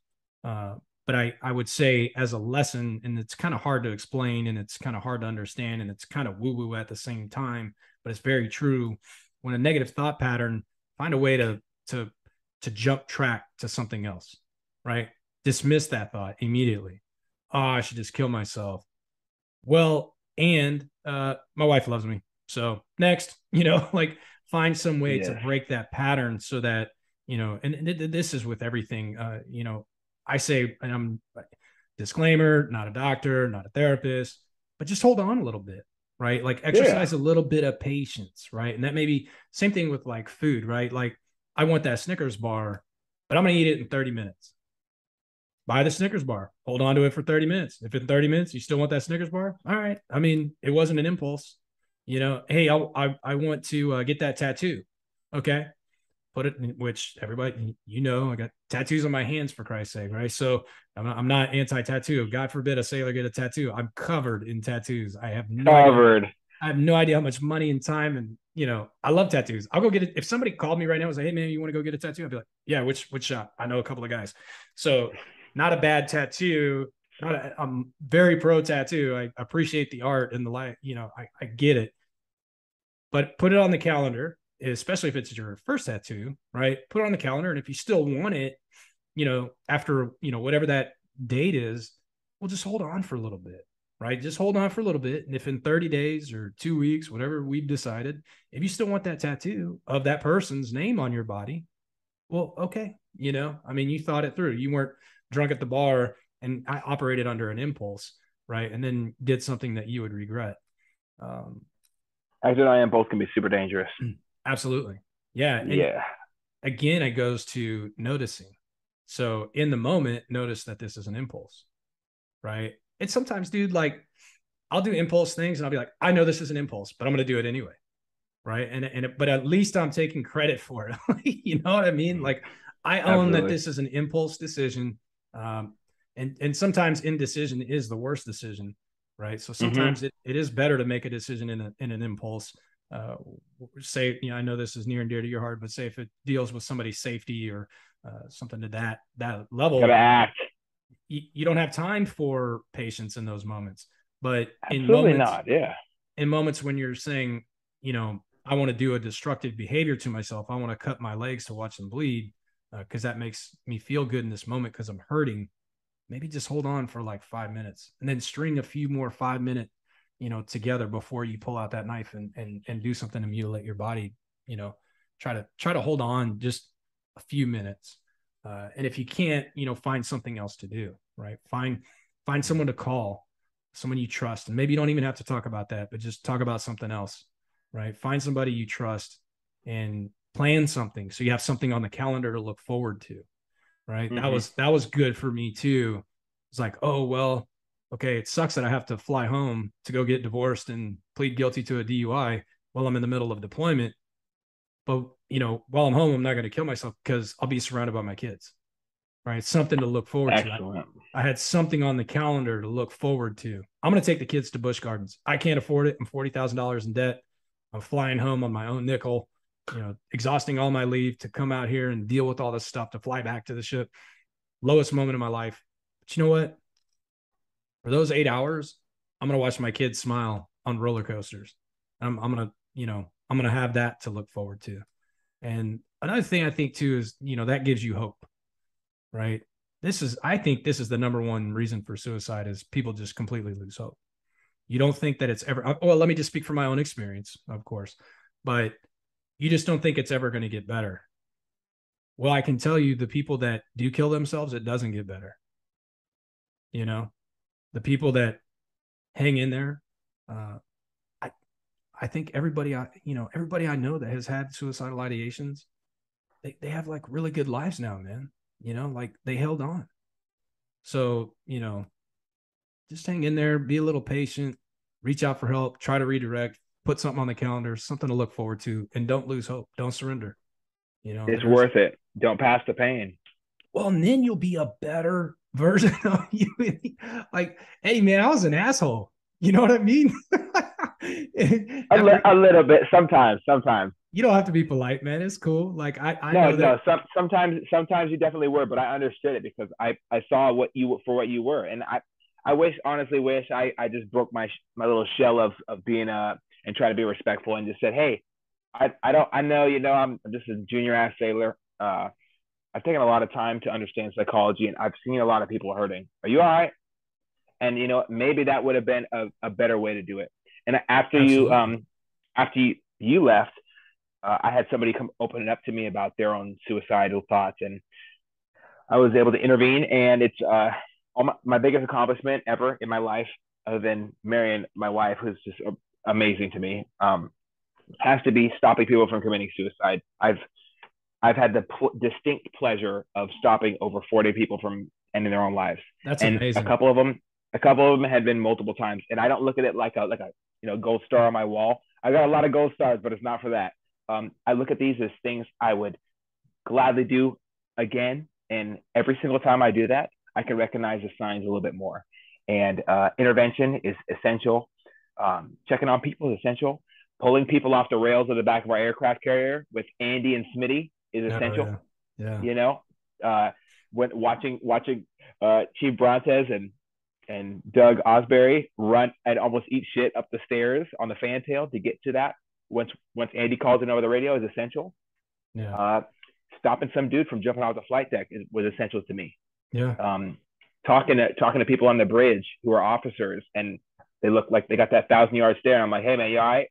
But I would say as a lesson, and it's kind of hard to explain and it's kind of hard to understand and it's kind of woo woo at the same time, but it's very true. When a negative thought pattern, find a way to to jump track to something else, right? Dismiss that thought immediately. Oh, I should just kill myself. Well, and my wife loves me. So next, like find some way to Yes. break that pattern so that, and this is with everything, I say, and I'm disclaimer, not a doctor, not a therapist, but just hold on a little bit, right? Like Yeah. exercise a little bit of patience, right? And that may be same thing with like food, right? Like I want that Snickers bar, but I'm going to eat it in 30 minutes. Buy the Snickers bar, hold on to it for 30 minutes. If in 30 minutes you still want that Snickers bar, all right. I mean, it wasn't an impulse, hey, I want to get that tattoo. Okay. Put it in, which everybody, I got tattoos on my hands for Christ's sake, right? So I'm not anti-tattoo. God forbid a sailor get a tattoo. I'm covered in tattoos. Covered. I have no idea how much money and time and I love tattoos. I'll go get it. If somebody called me right now and was like, "Hey man, you want to go get a tattoo?" I'd be like, "Yeah, which shop?" I know a couple of guys. So not a bad tattoo. I'm very pro tattoo. I appreciate the art and the light. I get it, but put it on the calendar, especially if it's your first tattoo, right? Put it on the calendar, and if you still want it, after whatever that date is, well, just hold on for a little bit, right? Just hold on for a little bit, and if in 30 days or 2 weeks, whatever we've decided, if you still want that tattoo of that person's name on your body, well, okay, I mean, you thought it through. You weren't drunk at the bar and I operated under an impulse, right? And then did something that you would regret. Um, Acting and impulse can be super dangerous. Absolutely. Yeah. And Yeah. again, it goes to noticing. So in the moment, notice that this is an impulse, right? And sometimes, dude, like I'll do impulse things and I'll be like, I know this is an impulse, but I'm going to do it anyway. Right. But at least I'm taking credit for it. You know what I mean? Like I own that Absolutely. this is an impulse decision. And sometimes indecision is the worst decision. Right. So Mm-hmm. sometimes it is better to make a decision in an impulse. Uh, Say, I know this is near and dear to your heart, but say if it deals with somebody's safety or something to that Gotta level, act. you don't have time for patience in those moments. But Absolutely not. Yeah. in moments when you're saying, I want to do a destructive behavior to myself, I want to cut my legs to watch them bleed because that makes me feel good in this moment because I'm hurting. Maybe just hold on for like 5 minutes and then string a few more 5 minute, together before you pull out that knife and do something to mutilate your body. You know, try to hold on just a few minutes. And if you can't, find something else to do. Right? Find someone to call, someone you trust, and maybe you don't even have to talk about that, but just talk about something else. Right? Find somebody you trust and plan something so you have something on the calendar to look forward to. Right? Mm-hmm. That was good for me too. It's like, oh well, okay, it sucks that I have to fly home to go get divorced and plead guilty to a DUI while I'm in the middle of deployment. But while I'm home, I'm not going to kill myself because I'll be surrounded by my kids. Right? Something to look forward to. Excellent. I had something on the calendar to look forward to. I'm going to take the kids to Busch Gardens. I can't afford it. I'm $40,000 in debt. I'm flying home on my own nickel, exhausting all my leave to come out here and deal with all this stuff to fly back to the ship. Lowest moment of my life. But you know what? For those 8 hours, I'm going to watch my kids smile on roller coasters. I'm going to, I'm going to have that to look forward to. And another thing I think too is, that gives you hope, right? I think this is the number one reason for suicide is people just completely lose hope. You don't think that it's ever, well, let me just speak from my own experience, of course, but you just don't think it's ever going to get better. Well, I can tell you the people that do kill themselves, it doesn't get better. You know, the people that hang in there, uh, I, I think everybody I know that has had suicidal ideations, they have like really good lives now, man. Like they held on. So, just hang in there, be a little patient, reach out for help, try to redirect, put something on the calendar, something to look forward to, and don't lose hope. Don't surrender. It's There's worth it. Don't pass the pain. well, and then you'll be a better version of you. Like, hey man, I was an asshole. You know what I mean? A little bit sometimes. Sometimes. You don't have to be polite, man. It's cool. Like I No, know that. no. Sometimes you definitely were, but I understood it because I saw what you were, and I honestly wish I just broke my little shell of being and try to be respectful and just said, hey, I don't I know I'm just a junior ass sailor. I've taken a lot of time to understand psychology, and I've seen a lot of people hurting. Are you all right? And maybe that would have been a better way to do it. And Absolutely. after you left, I had somebody come open it up to me about their own suicidal thoughts, and I was able to intervene. And it's my biggest accomplishment ever in my life, other than marrying my wife, who's just amazing to me. Has to be stopping people from committing suicide. I've had the distinct pleasure of stopping over 40 people from ending their own lives, That's and amazing. a couple of them had been multiple times. And I don't look at it like a gold star on my wall. I got a lot of gold stars, but it's not for that. I look at these as things I would gladly do again, and every single time I do that, I can recognize the signs a little bit more. And intervention is essential. Checking on people is essential. Pulling people off the rails of the back of our aircraft carrier with Andy and Smitty is Oh essential. yeah. Yeah. You know, uh, when watching Chief Brontes and Doug Osbury run and almost eat shit up the stairs on the fantail to get to that. Once Andy calls it over the radio is essential. Yeah. Uh, Stopping some dude from jumping off the flight deck was essential to me. Yeah. Um, talking to people on the bridge who are officers, and they look like they got that 1,000 yard stare. And I'm like, hey man, you all right?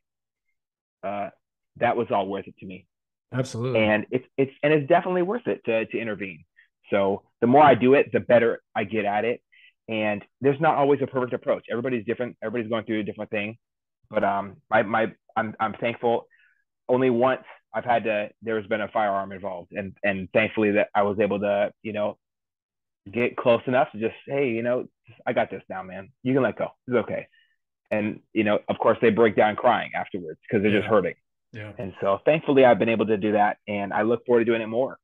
Uh, that was all worth it to me, Absolutely. and it's definitely worth it to intervene. So the more I do it, the better I get at it. And there's not always a perfect approach. Everybody's different. Everybody's going through a different thing. But I'm thankful. Only once there's been a firearm involved, and thankfully that I was able to get close enough to just, hey, I got this now, man. You can let go. It's okay. And of course they break down crying afterwards because they're just Yeah. hurting. Yeah. And so thankfully I've been able to do that, and I look forward to doing it more.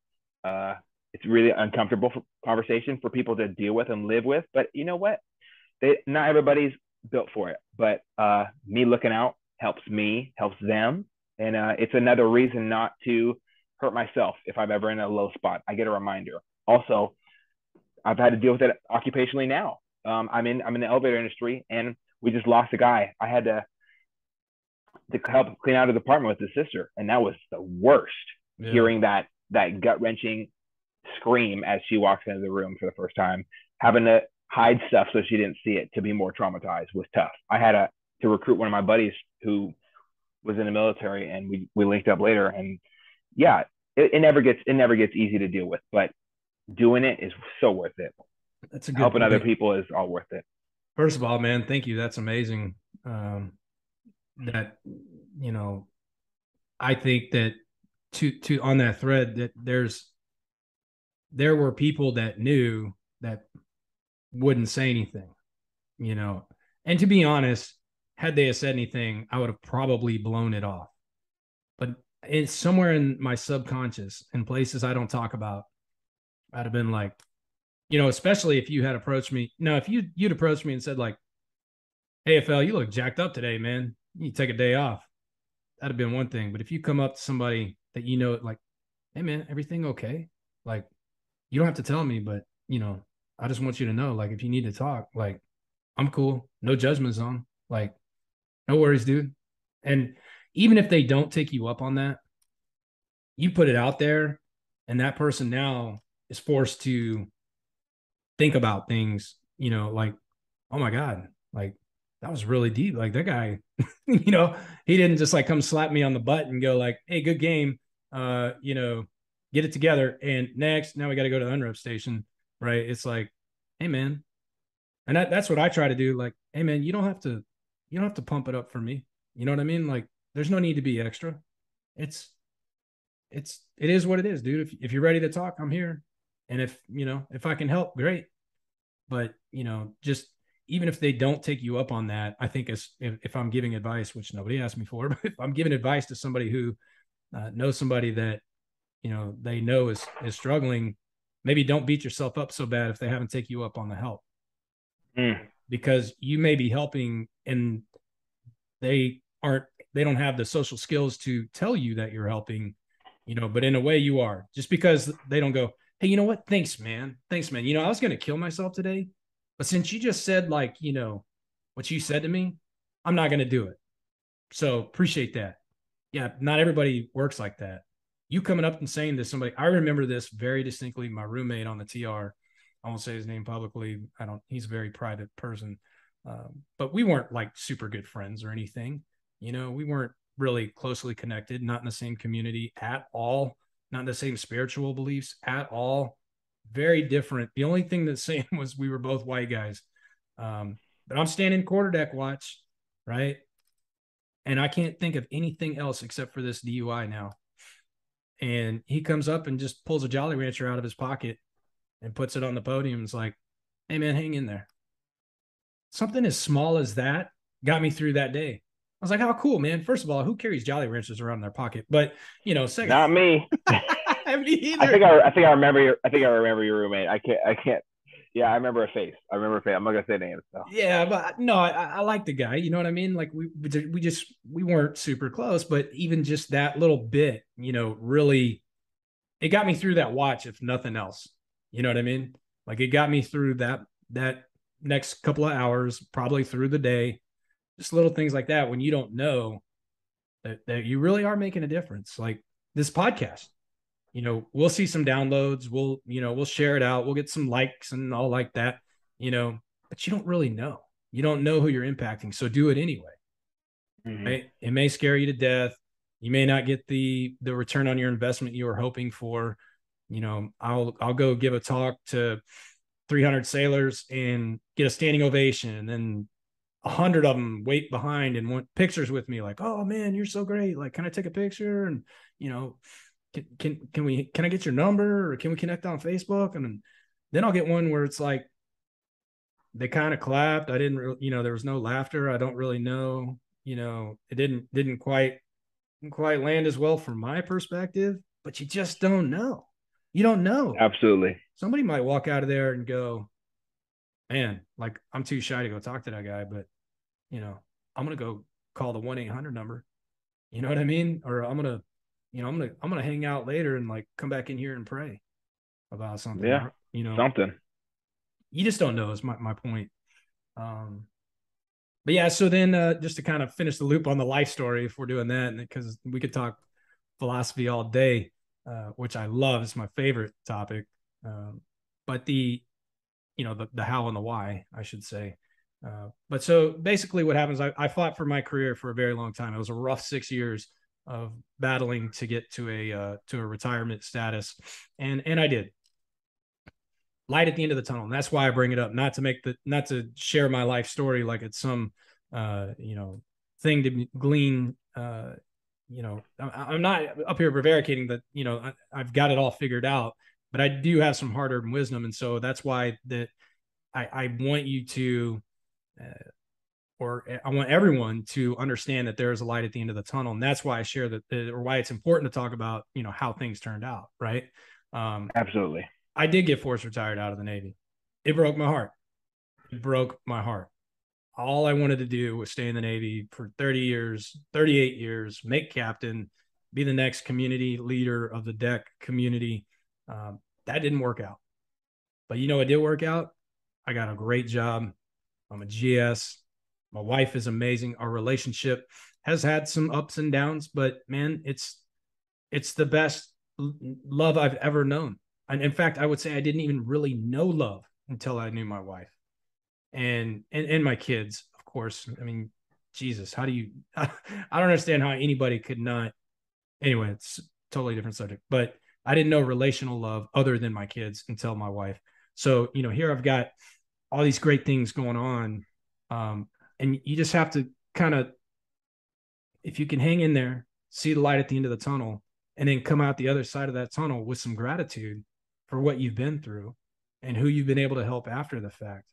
It's really uncomfortable conversation for people to deal with and live with, but you know what? Not everybody's built for it. But me looking out helps me, helps them, and it's another reason not to hurt myself if I'm ever in a low spot. I get a reminder. Also, I've had to deal with it occupationally now. I'm in the elevator industry, and we just lost a guy. I had to help clean out his apartment with his sister, and that was the worst. Yeah. Hearing that gut wrenching scream as she walks into the room for the first time, having to hide stuff so she didn't see it to be more traumatized was tough. I had to recruit one of my buddies who was in the military, and we linked up later. And yeah, it never gets easy to deal with, but doing it is so worth it. That's a good Helping other point. people is all worth it. First of all, man, thank you. That's amazing. That you know, I think that to on that thread that there were people that knew that wouldn't say anything, you know. And to be honest, had they said anything, I would have probably blown it off. But it's somewhere in my subconscious, in places I don't talk about, I'd have been like, especially if you had approached me. No, if you'd approached me and said like, "Hey, FL, you look jacked up today, man. You take a day off." That'd have been one thing. But if you come up to somebody that like, "Hey, man, everything okay?" Like, you don't have to tell me, but I just want you to know, like, if you need to talk, like, I'm cool. No judgment zone. Like, no worries, dude. And even if they don't take you up on that, you put it out there, and that person now is forced to think about things, like, oh my God, like that was really deep. Like that guy, he didn't just like come slap me on the butt and go like, hey, good game. Get it together. And next, now we got to go to the unrep station. Right. It's like, hey man. And that's what I try to do. Like, hey man, you don't have to pump it up for me. You know what I mean? Like, there's no need to be extra. It's it is what it is, dude. If you're ready to talk, I'm here. And if I can help, great. But just even if they don't take you up on that, I think if I'm giving advice, which nobody asked me for, but if I'm giving advice to somebody who knows somebody that they know is struggling, maybe don't beat yourself up so bad if they haven't take you up on the help, Mm. because you may be helping in they don't have the social skills to tell you that you're helping, but in a way you are, just because they don't go, hey, you know what? Thanks, man. Thanks, man. I was going to kill myself today, but since you just said, like, what you said to me, I'm not going to do it. So appreciate that. Yeah. Not everybody works like that. You coming up and saying to somebody, I remember this very distinctly. My roommate on the TR, I won't say his name publicly. He's a very private person. But we weren't like super good friends or anything. We weren't really closely connected, not in the same community at all, not in the same spiritual beliefs at all. Very different. The only thing that's same was we were both white guys. But I'm standing quarterdeck watch, right? And I can't think of anything else except for this DUI now. And he comes up and just pulls a Jolly Rancher out of his pocket and puts it on the podium. And is like, hey, man, hang in there. Something as small as that got me through that day. I was like, oh, cool, man. First of all, who carries Jolly Ranchers around in their pocket? But, second. Not me. Me either. I think I remember your roommate. I can't. Yeah, I remember a face. I'm not gonna say names. So. Yeah, but no, I like the guy. You know what I mean? Like we weren't super close, but even just that little bit, really, it got me through that watch, if nothing else. You know what I mean? Like it got me through that next couple of hours, probably through the day. Just little things like that when you don't know that you really are making a difference. Like this podcast. We'll see some downloads. We'll share it out. We'll get some likes and all like that, but you don't really know. You don't know who you're impacting. So do it anyway. Mm-hmm. Right? It may scare you to death. You may not get the return on your investment you were hoping for. I'll go give a talk to 300 sailors and get a standing ovation. And then 100 of them wait behind and want pictures with me. Like, oh man, you're so great. Like, can I take a picture? And, can I get your number, or can we connect on Facebook? And then I'll get one where it's like, they kind of clapped. I didn't, there was no laughter. I don't really know, it didn't quite land as well from my perspective, but you just don't know. You don't know. Absolutely. Somebody might walk out of there and go, man, like I'm too shy to go talk to that guy, but I'm going to go call the 1-800 number. You know what I mean? Or I'm going to hang out later and like come back in here and pray about something. Yeah. Something. You just don't know is my point. But yeah, so then just to kind of finish the loop on the life story, if we're doing that, because we could talk philosophy all day, which I love. It's my favorite topic. But the how and the why, I should say. But so basically what happens, I fought for my career for a very long time. It was a rough 6 years of battling to get to a retirement status. And I did. Light at the end of the tunnel. And that's why I bring it up, not to share my life story like it's some thing to glean. I'm not up here prevaricating that, I've got it all figured out, but I do have some hard-earned wisdom. And so that's why that I want you to or I want everyone to understand that there is a light at the end of the tunnel. And that's why I share that, or why it's important to talk about, how things turned out. Right. Absolutely. I did get forced retired out of the Navy. It broke my heart. It broke my heart. All I wanted to do was stay in the Navy for 30 years, 38 years, make captain, be the next community leader of the deck community. That didn't work out. But it did work out. I got a great job. I'm a GS. My wife is amazing. Our relationship has had some ups and downs, but man, it's the best love I've ever known. And in fact, I would say I didn't even really know love until I knew my wife and my kids, of course. I mean, Jesus, how do you, I don't understand how anybody could not, anyway, it's a totally different subject, but I didn't know relational love other than my kids until my wife. So, here I've got all these great things going on. And you just have to kind of, if you can hang in there, see the light at the end of the tunnel, and then come out the other side of that tunnel with some gratitude for what you've been through and who you've been able to help after the fact.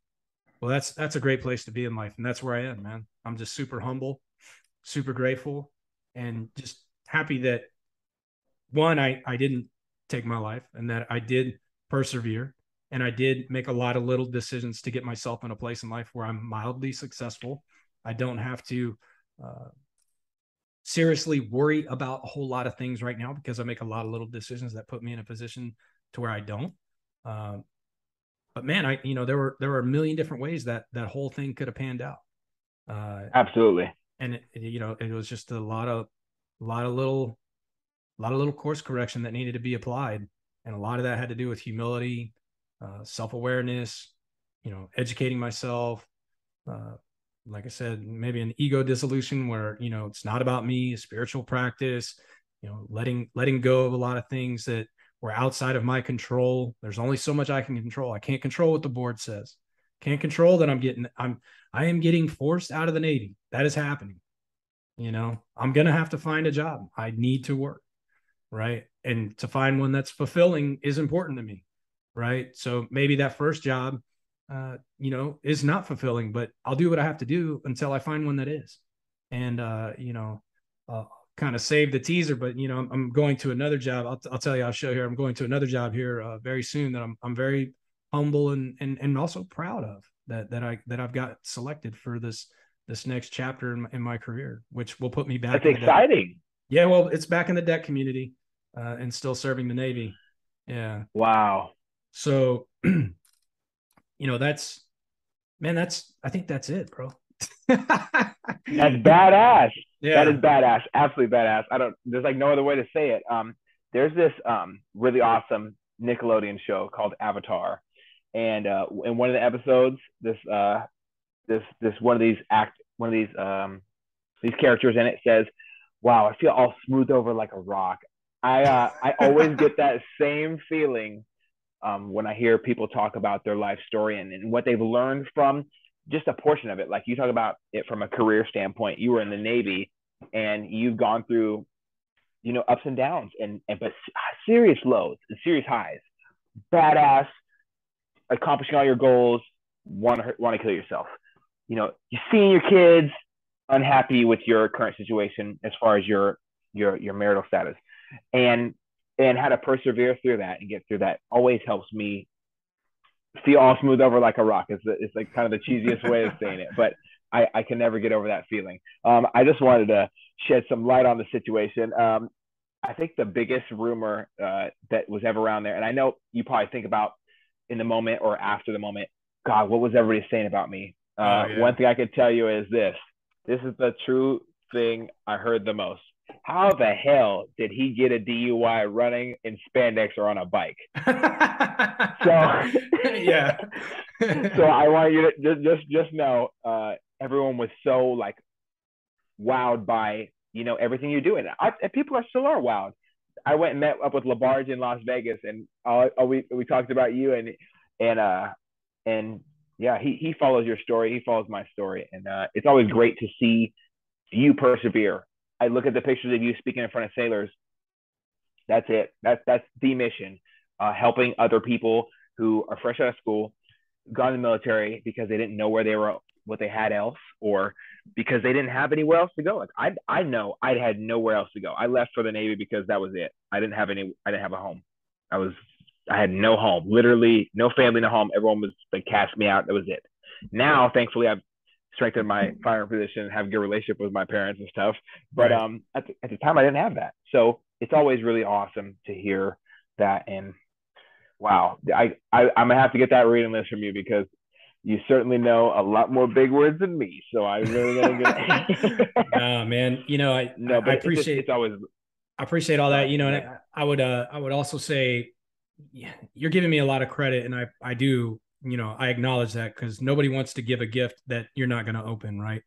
Well, that's a great place to be in life. And that's where I am, man. I'm just super humble, super grateful, and just happy that one, I didn't take my life, and that I did persevere, and I did make a lot of little decisions to get myself in a place in life where I'm mildly successful. I don't have to seriously worry about a whole lot of things right now because I make a lot of little decisions that put me in a position to where I don't. But man, there were a million different ways that whole thing could have panned out. Absolutely. And it was just a lot of little course correction that needed to be applied, and a lot of that had to do with humility, self-awareness, educating myself. Like I said, maybe an ego dissolution where it's not about me, a spiritual practice. Letting go of a lot of things that were outside of my control. There's only so much I can control. I can't control what the board says. Can't control that I am getting forced out of the Navy. That is happening. I'm gonna have to find a job. I need to work, right? And to find one that's fulfilling is important to me, right? So maybe that first job, is not fulfilling, but I'll do what I have to do until I find one that is. And kind of save the teaser, but I'm going to another job. I'll tell you, I'll show here. I'm going to another job here very soon that I'm very humble and also proud of that I've got selected for this next chapter in my career, which will put me back. That's exciting. Yeah, well, it's back in the deck community and still serving the Navy. Yeah. Wow. So, I think that's it, bro. That's badass. Yeah. That is badass. Absolutely badass. There's like no other way to say it. There's this really awesome Nickelodeon show called Avatar. And in one of the episodes, this one of these characters in it says, "Wow, I feel all smoothed over like a rock." I always get that same feeling when I hear people talk about their life story and what they've learned from just a portion of it. Like you talk about it from a career standpoint. You were in the Navy and you've gone through, ups and downs but serious lows and serious highs. Badass, accomplishing all your goals, want to kill yourself. You're seeing your kids unhappy with your current situation as far as your marital status, and how to persevere through that and get through that always helps me feel all smooth over like a rock. It's like kind of the cheesiest way of saying it, but I can never get over that feeling. I just wanted to shed some light on the situation. I think the biggest rumor that was ever around there, and I know you probably think about in the moment or after the moment, God, what was everybody saying about me? Yeah. One thing I could tell you is this is the true thing I heard the most. How the hell did he get a DUI running in spandex or on a bike? Yeah. So I want you to just know, everyone was so like wowed by everything you do, and people still are wowed. I went and met up with LaBarge in Las Vegas, and we talked about you and yeah, he follows your story, he follows my story, and it's always great to see you persevere. I look at the pictures of you speaking in front of sailors. That's it. That's the mission. Helping other people who are fresh out of school, gone in the military because they didn't know where they were, what they had else, or because they didn't have anywhere else to go. Like I know I had nowhere else to go. I left for the Navy because that was it. I didn't have a home. I had no home, literally no family, no home. Everyone was like cast me out. That was it. Now, thankfully, I've strengthened my firearm position, have a good relationship with my parents and stuff. But right. At the time, I didn't have that. So it's always really awesome to hear that. And wow, I'm gonna have to get that reading list from you because you certainly know a lot more big words than me. So I really gotta get. No, man. I appreciate. It's always. I appreciate all that. And I would also say, you're giving me a lot of credit, and I do. I acknowledge that because nobody wants to give a gift that you're not going to open, right?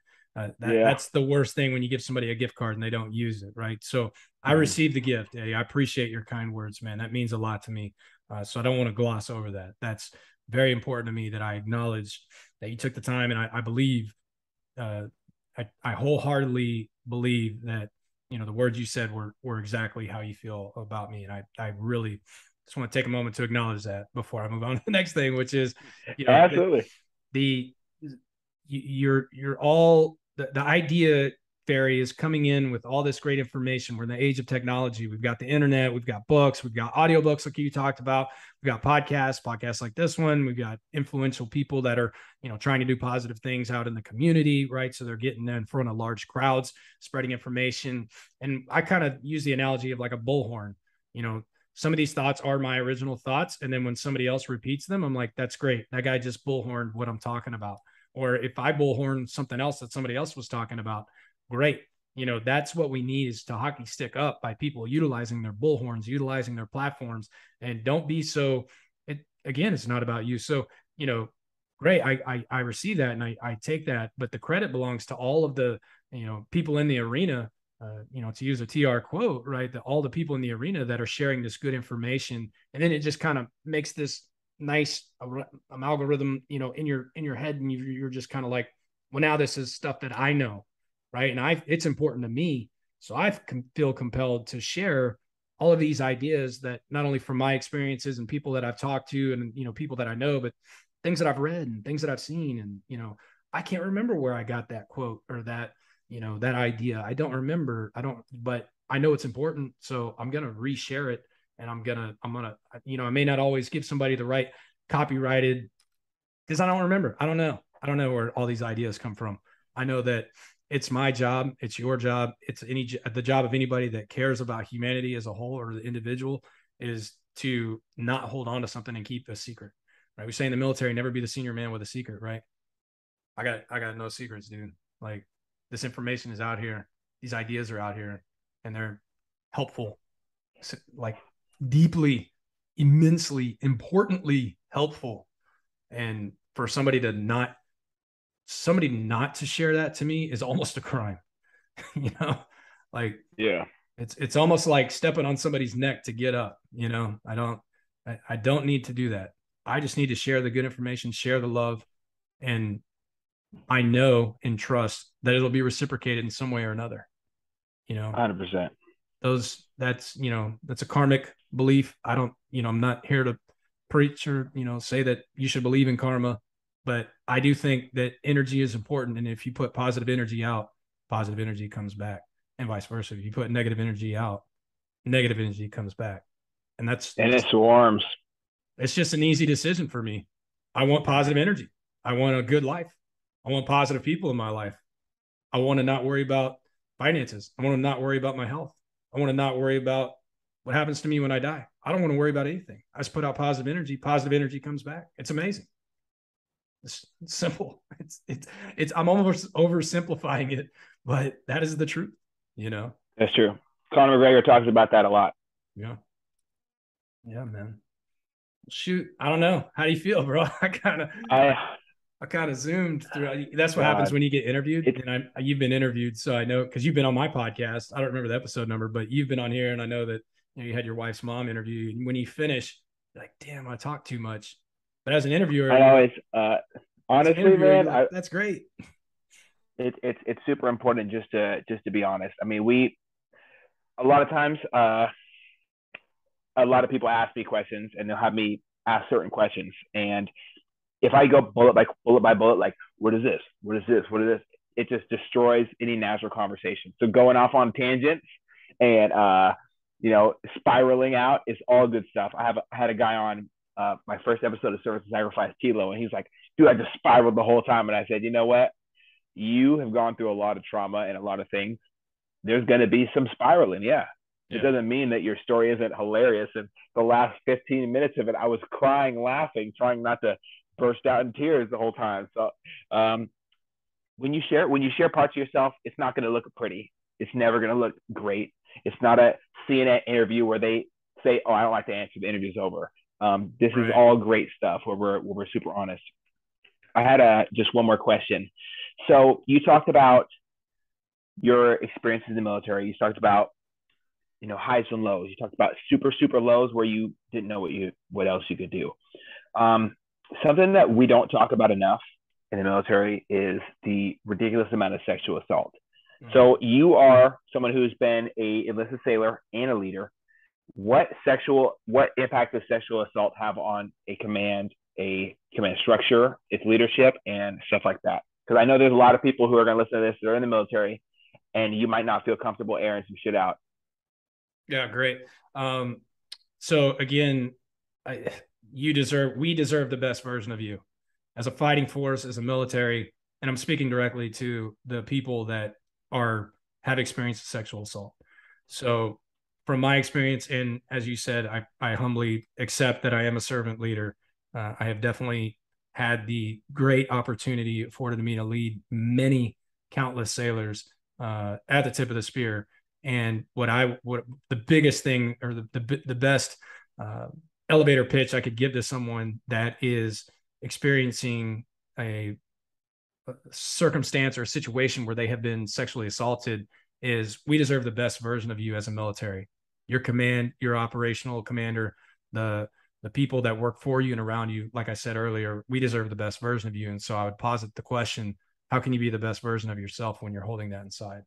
That's the worst thing when you give somebody a gift card and they don't use it, right? So I received the gift. I appreciate your kind words, man. That means a lot to me. So I don't want to gloss over that. That's very important to me that I acknowledge that you took the time, and I believe, I wholeheartedly believe that the words you said were exactly how you feel about me, and I really just want to take a moment to acknowledge that before I move on to the next thing, which is, absolutely you're all the idea fairy is coming in with all this great information. We're in the age of technology. We've got the internet, we've got books, we've got audiobooks like you talked about, we've got podcasts like this one, we've got influential people that are, trying to do positive things out in the community, right? So they're getting in front of large crowds, spreading information. And I kind of use the analogy of like a bullhorn. Some of these thoughts are my original thoughts. And then when somebody else repeats them, I'm like, that's great. That guy just bullhorned what I'm talking about. Or if I bullhorn something else that somebody else was talking about, great. That's what we need, is to hockey stick up by people utilizing their bullhorns, utilizing their platforms, and don't be so, it's not about you. So, great. I receive that and I take that, but the credit belongs to all of the, people in the arena, to use a TR quote, right? That all the people in the arena that are sharing this good information. And then it just kind of makes this nice algorithm, in your head. And you're just kind of like, well, now this is stuff that I know. Right. And it's important to me. So I feel compelled to share all of these ideas that not only from my experiences and people that I've talked to and, people that I know, but things that I've read and things that I've seen. And, I can't remember where I got that quote or that, that idea. I don't remember. But I know it's important. So I'm going to reshare it. And I'm going to, I may not always give somebody the right copyrighted, because I don't remember. I don't know where all these ideas come from. I know that it's my job. It's your job. It's the job of anybody that cares about humanity as a whole or the individual, is to not hold on to something and keep a secret, right? We say in the military, never be the senior man with a secret, right? I got no secrets, dude. Like, this information is out here. These ideas are out here and they're helpful, like deeply, immensely, importantly helpful. And for somebody not to share that to me is almost a crime. Like, yeah, it's almost like stepping on somebody's neck to get up. I don't need to do that. I just need to share the good information, share the love, and I know and trust that it'll be reciprocated in some way or another. 100%. That's a karmic belief. I don't, I'm not here to preach or, say that you should believe in karma, but I do think that energy is important. And if you put positive energy out, positive energy comes back, and vice versa. If you put negative energy out, negative energy comes back. And it swarms. It's just an easy decision for me. I want positive energy. I want a good life. I want positive people in my life. I want to not worry about finances. I want to not worry about my health. I want to not worry about what happens to me when I die. I don't want to worry about anything. I just put out positive energy. Positive energy comes back. It's amazing. It's simple. It's I'm almost oversimplifying it, but that is the truth, That's true. Conor McGregor talks about that a lot. Yeah. Yeah, man. Shoot. I don't know. How do you feel, bro? I kind of zoomed through. That's what happens when you get interviewed. And you've been interviewed, so I know, because you've been on my podcast. I don't remember the episode number, but you've been on here, and I know that you had your wife's mom interview. And when you finish, you're like, damn, I talk too much. But as an interviewer, I always, honestly, man, like, that's great. It's super important just to be honest. I mean, a lot of times, a lot of people ask me questions, and they'll have me ask certain questions, and if I go bullet by bullet, like, what is this? What is this? What is this? It just destroys any natural conversation. So going off on tangents and, spiraling out is all good stuff. I had a guy on my first episode of Service and Sacrifice, Tilo, and he's like, dude, I just spiraled the whole time. And I said, you know what? You have gone through a lot of trauma and a lot of things. There's going to be some spiraling. Yeah. It doesn't mean that your story isn't hilarious. And the last 15 minutes of it, I was crying, laughing, trying not to burst out in tears the whole time. So when you share parts of yourself, it's not going to look pretty. It's never going to look great. It's not a CNN interview where they say, oh, I don't like to answer, the interview's over. This is all great stuff where we're super honest. I had just one more question. So you talked about your experiences in the military. You talked about, highs and lows. You talked about super, super lows where you didn't know what else you could do. Something that we don't talk about enough in the military is the ridiculous amount of sexual assault. Mm-hmm. So you are someone who's been a enlisted sailor and a leader. What impact does sexual assault have on a command structure, its leadership, and stuff like that? Because I know there's a lot of people who are going to listen to this that are in the military, and you might not feel comfortable airing some shit out. Yeah, great. So again, we deserve the best version of you as a fighting force, as a military, and I'm speaking directly to the people that have experienced sexual assault. So from my experience, and as you said, I humbly accept that I am a servant leader. I have definitely had the great opportunity afforded to me to lead many countless sailors at the tip of the spear. And what the biggest thing, or the best elevator pitch I could give to someone that is experiencing a circumstance or a situation where they have been sexually assaulted is, we deserve the best version of you as a military. Your command, your operational commander, the people that work for you and around you, like I said earlier, we deserve the best version of you. And so I would posit the question, how can you be the best version of yourself when you're holding that inside?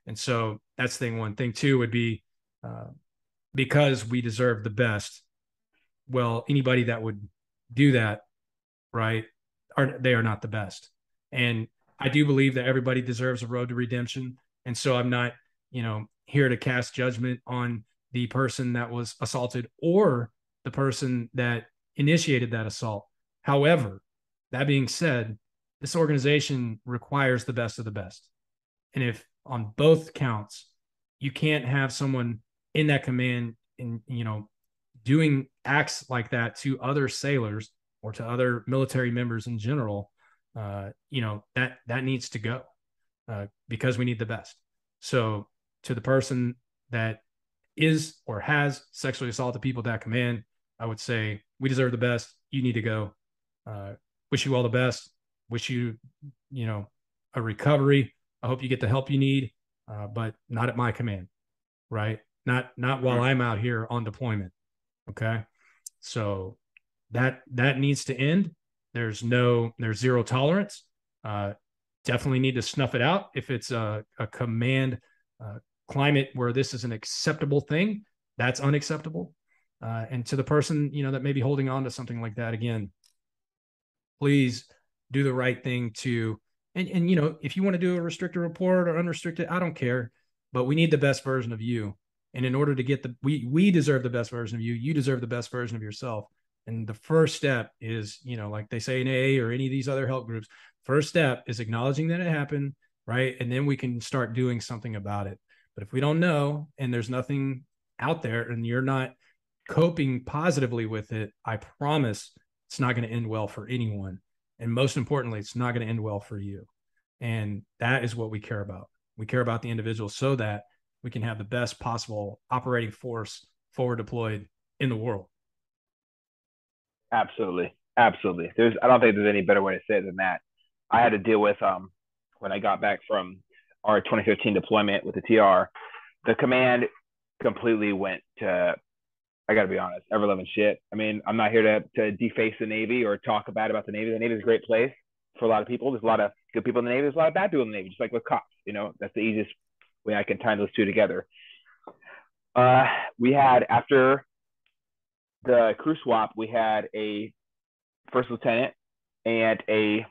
And so that's thing one. Thing two would be, because we deserve the best, well, anybody that would do that, right, they are not the best. And I do believe that everybody deserves a road to redemption. And so I'm not, here to cast judgment on the person that was assaulted or the person that initiated that assault. However, that being said, this organization requires the best of the best. And if on both counts, you can't have someone in that command and, doing acts like that to other sailors or to other military members in general, that needs to go because we need the best. So to the person that is or has sexually assaulted people at that command, I would say, we deserve the best. You need to go. Wish you all the best. Wish you, a recovery. I hope you get the help you need, but not at my command, right? Not while I'm out here on deployment. Okay. So that needs to end. There's zero tolerance. Definitely need to snuff it out. If it's a command climate where this is an acceptable thing, that's unacceptable. And to the person, that may be holding on to something like that, again, please do the right thing to, and if you want to do a restricted report or unrestricted, I don't care, but we need the best version of you. And in order to get we deserve the best version of you. You deserve the best version of yourself. And the first step is, like they say in AA or any of these other help groups, first step is acknowledging that it happened, right? And then we can start doing something about it. But if we don't know and there's nothing out there and you're not coping positively with it, I promise it's not going to end well for anyone. And most importantly, it's not going to end well for you. And that is what we care about. We care about the individual so that we can have the best possible operating force forward deployed in the world. Absolutely. I don't think there's any better way to say it than that. I had to deal with, when I got back from our 2015 deployment with the TR, the command completely went to, I got to be honest, ever loving shit. I mean, I'm not here to deface the Navy or talk bad about the Navy. The Navy is a great place for a lot of people. There's a lot of good people in the Navy. There's a lot of bad people in the Navy, just like with cops. That's the easiest way I can tie those two together. We had, after the crew swap, we had a first lieutenant and a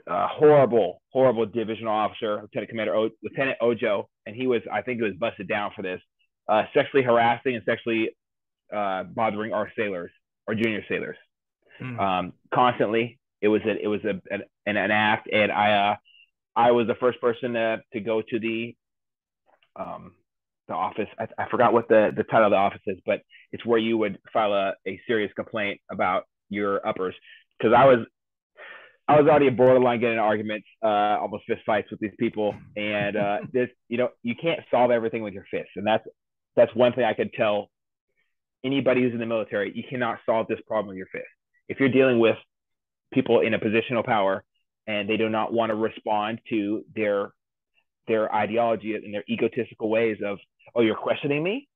horrible divisional officer, Lieutenant Ojo, and I think he was busted down for this, sexually harassing and sexually bothering our sailors, our junior sailors, constantly. It was an act, and I was the first person to go to the office. I forgot what the title of the office is, but it's where you would file a serious complaint about your uppers, because I was already a borderline getting in arguments, almost fist fights with these people, and you can't solve everything with your fists, and that's one thing I could tell anybody who's in the military. You cannot solve this problem with your fist. If you're dealing with people in a position of power and they do not want to respond to their ideology and their egotistical ways of, oh, you're questioning me,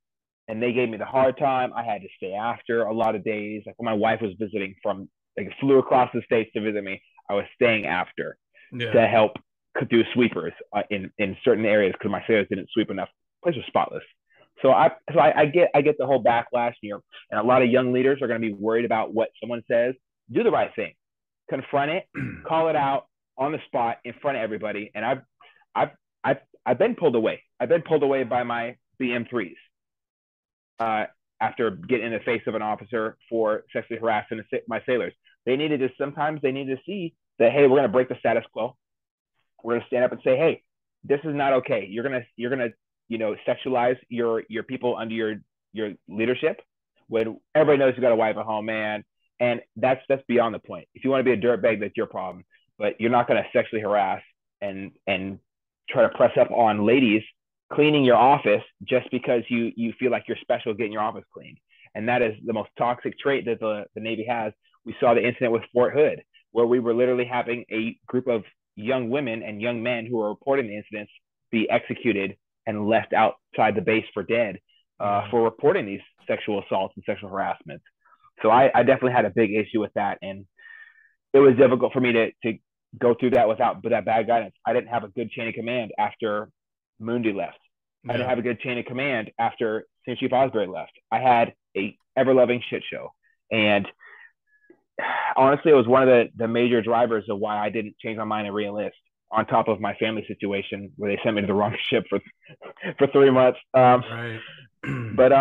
and they gave me the hard time. I had to stay after a lot of days. Like when my wife was visiting flew across the states to visit me, I was staying after to help do sweepers in certain areas because my sailors didn't sweep enough. The place was spotless. So I get the whole backlash here, and a lot of young leaders are going to be worried about what someone says. Do the right thing, confront it, call it out on the spot in front of everybody. And I've been pulled away. I've been pulled away by my BM3s after getting in the face of an officer for sexually harassing my sailors. Sometimes they need to see that, hey, we're going to break the status quo. We're going to stand up and say, hey, this is not okay. You're going to sexualize your people under your leadership when everybody knows you got a wife at home, man. And that's beyond the point. If you want to be a dirtbag, that's your problem. But you're not going to sexually harass and try to press up on ladies cleaning your office just because you feel like you're special getting your office cleaned. And that is the most toxic trait that the Navy has. We saw the incident with Fort Hood, where we were literally having a group of young women and young men who were reporting the incidents be executed and left outside the base for dead for reporting these sexual assaults and sexual harassments. So I definitely had a big issue with that. And it was difficult for me to go through that with that bad guidance. I didn't have a good chain of command after Mundi left. I didn't have a good chain of command after St. Chief Osbury left. I had a ever-loving shit show. And honestly, it was one of the major drivers of why I didn't change my mind and re-enlist, on top of my family situation where they sent me to the wrong ship for 3 months. Right. But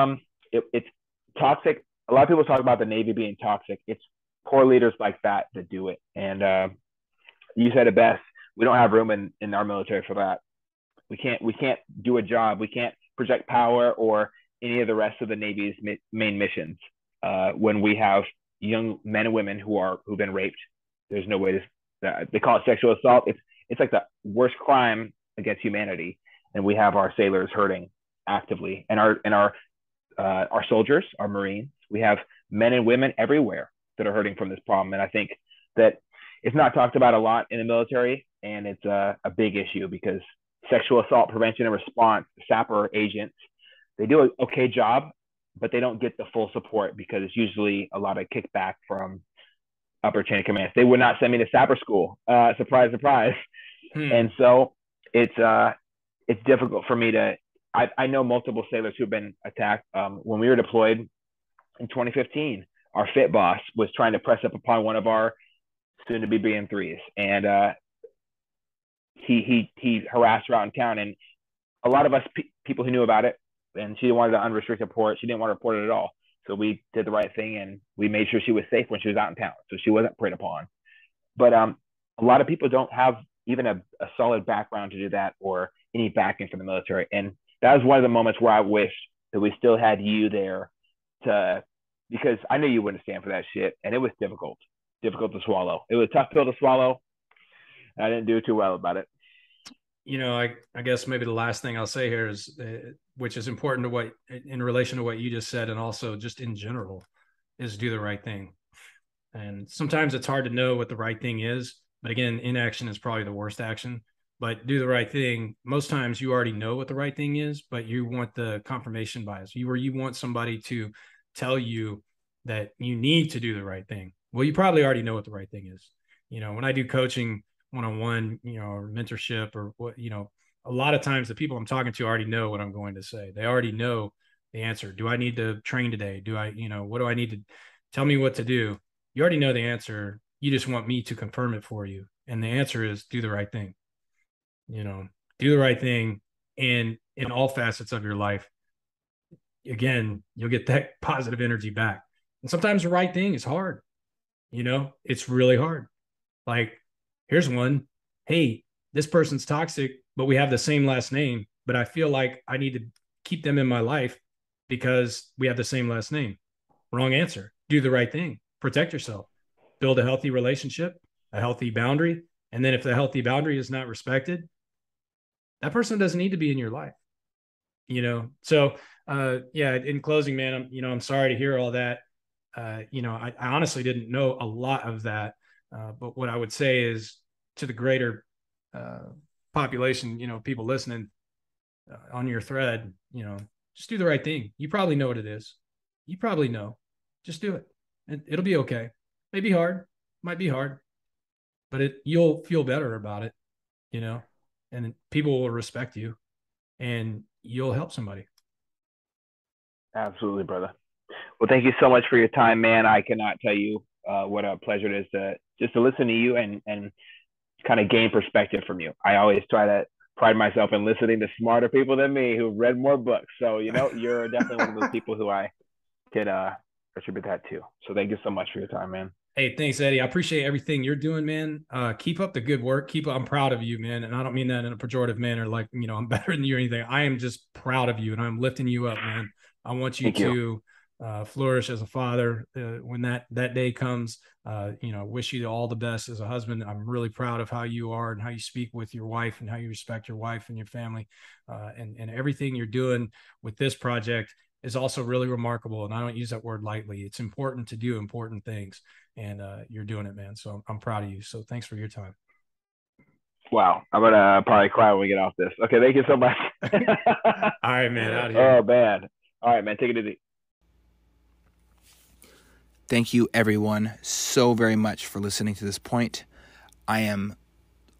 it's toxic. A lot of people talk about the Navy being toxic. It's poor leaders like that do it. And you said it best. We don't have room in our military for that. We can't do a job. We can't project power or any of the rest of the Navy's main missions when we have young men and women who've been raped. There's no way they call it sexual assault. It's like the worst crime against humanity, and we have our sailors hurting actively, and our soldiers, our Marines. We have men and women everywhere that are hurting from this problem, and I think that it's not talked about a lot in the military, and it's a big issue because sexual assault prevention and response, SAPR agents, they do an okay job, but they don't get the full support because it's usually a lot of kickback from upper chain of command. They would not send me to SAPR school. Surprise, surprise. And so it's difficult for me to. I know multiple sailors who've been attacked. When we were deployed in 2015, our FIT boss was trying to press up upon one of our soon-to-be BM3s, and he harassed her out in town. And a lot of us people who knew about it, and she wanted to unrestricted report. She didn't want to report it at all. So we did the right thing, and we made sure she was safe when she was out in town, so she wasn't preyed upon. But a lot of people don't have even a solid background to do that or any backing from the military. And that was one of the moments where I wish that we still had you there because I knew you wouldn't stand for that shit, and it was difficult to swallow. It was a tough pill to swallow. I didn't do too well about it. I guess maybe the last thing I'll say here is, which is important in relation to what you just said, and also just in general, is do the right thing. And sometimes it's hard to know what the right thing is, but again, inaction is probably the worst action. But do the right thing. Most times you already know what the right thing is, but you want the confirmation bias. You want somebody to tell you that you need to do the right thing. Well, you probably already know what the right thing is. When I do coaching one-on-one, or mentorship or what, a lot of times the people I'm talking to already know what I'm going to say. They already know the answer. Do I need to train today? What do I need to tell me what to do? You already know the answer. You just want me to confirm it for you. And the answer is do the right thing. Do the right thing. And in all facets of your life, again, you'll get that positive energy back. And sometimes the right thing is hard. It's really hard. Like, here's one. Hey, this person's toxic, but we have the same last name, but I feel like I need to keep them in my life because we have the same last name. Wrong answer. Do the right thing. Protect yourself. Build a healthy relationship, a healthy boundary. And then if the healthy boundary is not respected, that person doesn't need to be in your life. So in closing, man, I'm sorry to hear all that. I honestly didn't know a lot of that. But what I would say is, to the greater population, people listening on your thread, just do the right thing. You probably know what it is. You probably know. Just do it. It'll be okay. Might be hard, but you'll feel better about it, and people will respect you and you'll help somebody. Absolutely, brother. Well, thank you so much for your time, man. I cannot tell you what a pleasure it is to listen to you and kind of gain perspective from you. I always try to pride myself in listening to smarter people than me who've read more books. So, you're definitely one of those people who I could attribute that to. So thank you so much for your time, man. Hey, thanks, Eddie. I appreciate everything you're doing, man. Keep up the good work. I'm proud of you, man. And I don't mean that in a pejorative manner, like, I'm better than you or anything. I am just proud of you and I'm lifting you up, man. I want you Thank you. to flourish as a father when that day comes. Wish you all the best as a husband. I'm really proud of how you are and how you speak with your wife and how you respect your wife and your family, and everything you're doing with this project is also really remarkable. And I don't use that word lightly. It's important to do important things, and you're doing it, man. So I'm proud of you. So thanks for your time. Wow. I'm going to probably cry when we get off this. Okay. Thank you so much. All right, man. Out here. Oh, man. All right, man. Take it easy. Thank you, everyone, so very much for listening to this point. I am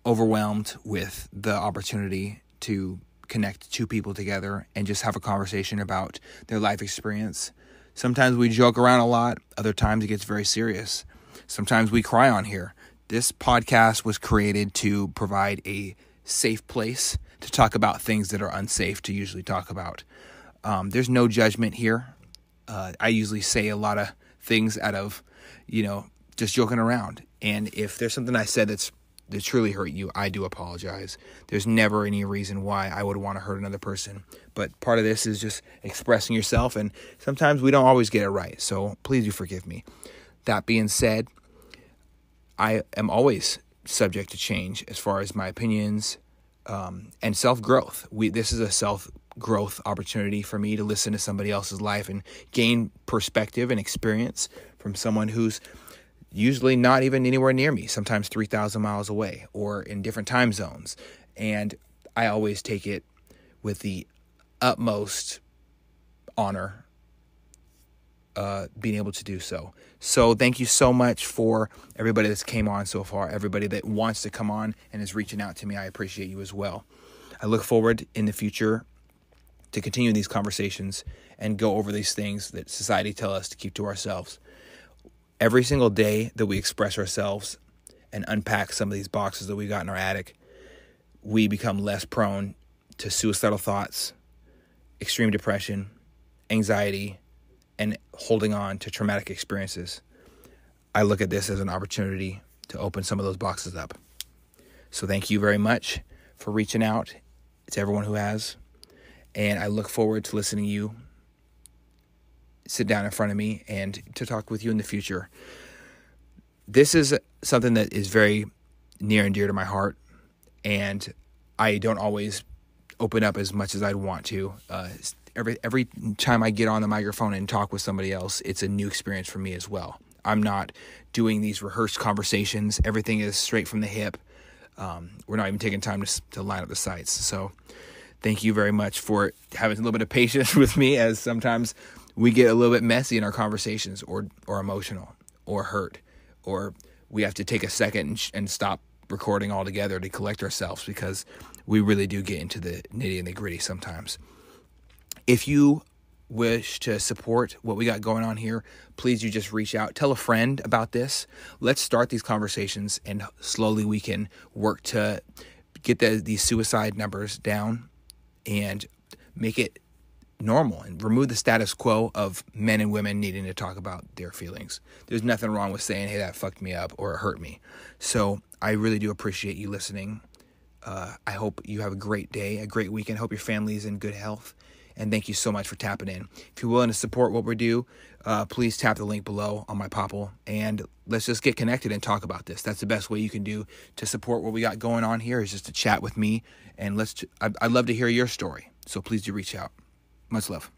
overwhelmed with the opportunity to connect two people together and just have a conversation about their life experience. Sometimes we joke around a lot. Other times it gets very serious. Sometimes we cry on here. This podcast was created to provide a safe place to talk about things that are unsafe to usually talk about. There's no judgment here. I usually say a lot of things out of, just joking around. And if there's something I said that truly hurt you, I do apologize. There's never any reason why I would want to hurt another person. But part of this is just expressing yourself, and sometimes we don't always get it right. So please do forgive me. That being said, I am always subject to change as far as my opinions and self-growth. This is a self-growth opportunity for me to listen to somebody else's life and gain perspective and experience from someone who's usually not even anywhere near me, sometimes 3,000 miles away or in different time zones. And I always take it with the utmost honor being able to do so. So thank you so much for everybody that's came on so far, everybody that wants to come on and is reaching out to me. I appreciate you as well. I look forward in the future to continue these conversations and go over these things that society tells us to keep to ourselves. Every single day that we express ourselves and unpack some of these boxes that we got in our attic, we become less prone to suicidal thoughts, extreme depression, anxiety, and holding on to traumatic experiences. I look at this as an opportunity to open some of those boxes up. So thank you very much for reaching out to everyone who has. And I look forward to listening to you sit down in front of me and to talk with you in the future. This is something that is very near and dear to my heart, and I don't always open up as much as I'd want to. Every time I get on the microphone and talk with somebody else, it's a new experience for me as well. I'm not doing these rehearsed conversations. Everything is straight from the hip. We're not even taking time to line up the sites. So thank you very much for having a little bit of patience with me, as sometimes we get a little bit messy in our conversations, or emotional, or hurt, or we have to take a second and stop recording altogether to collect ourselves, because we really do get into the nitty and the gritty sometimes. If you wish to support what we got going on here, please you just reach out. Tell a friend about this. Let's start these conversations, and slowly we can work to get these suicide numbers down and make it normal and remove the status quo of men and women needing to talk about their feelings. There's nothing wrong with saying, hey, that fucked me up or it hurt me. So I really do appreciate you listening. I hope you have a great day, a great weekend. I hope your family is in good health. And thank you so much for tapping in. If you're willing to support what we do, please tap the link below on my Popple, and let's just get connected and talk about this. That's the best way you can do to support what we got going on here, is just to chat with me. And I'd love to hear your story. So please do reach out. Much love.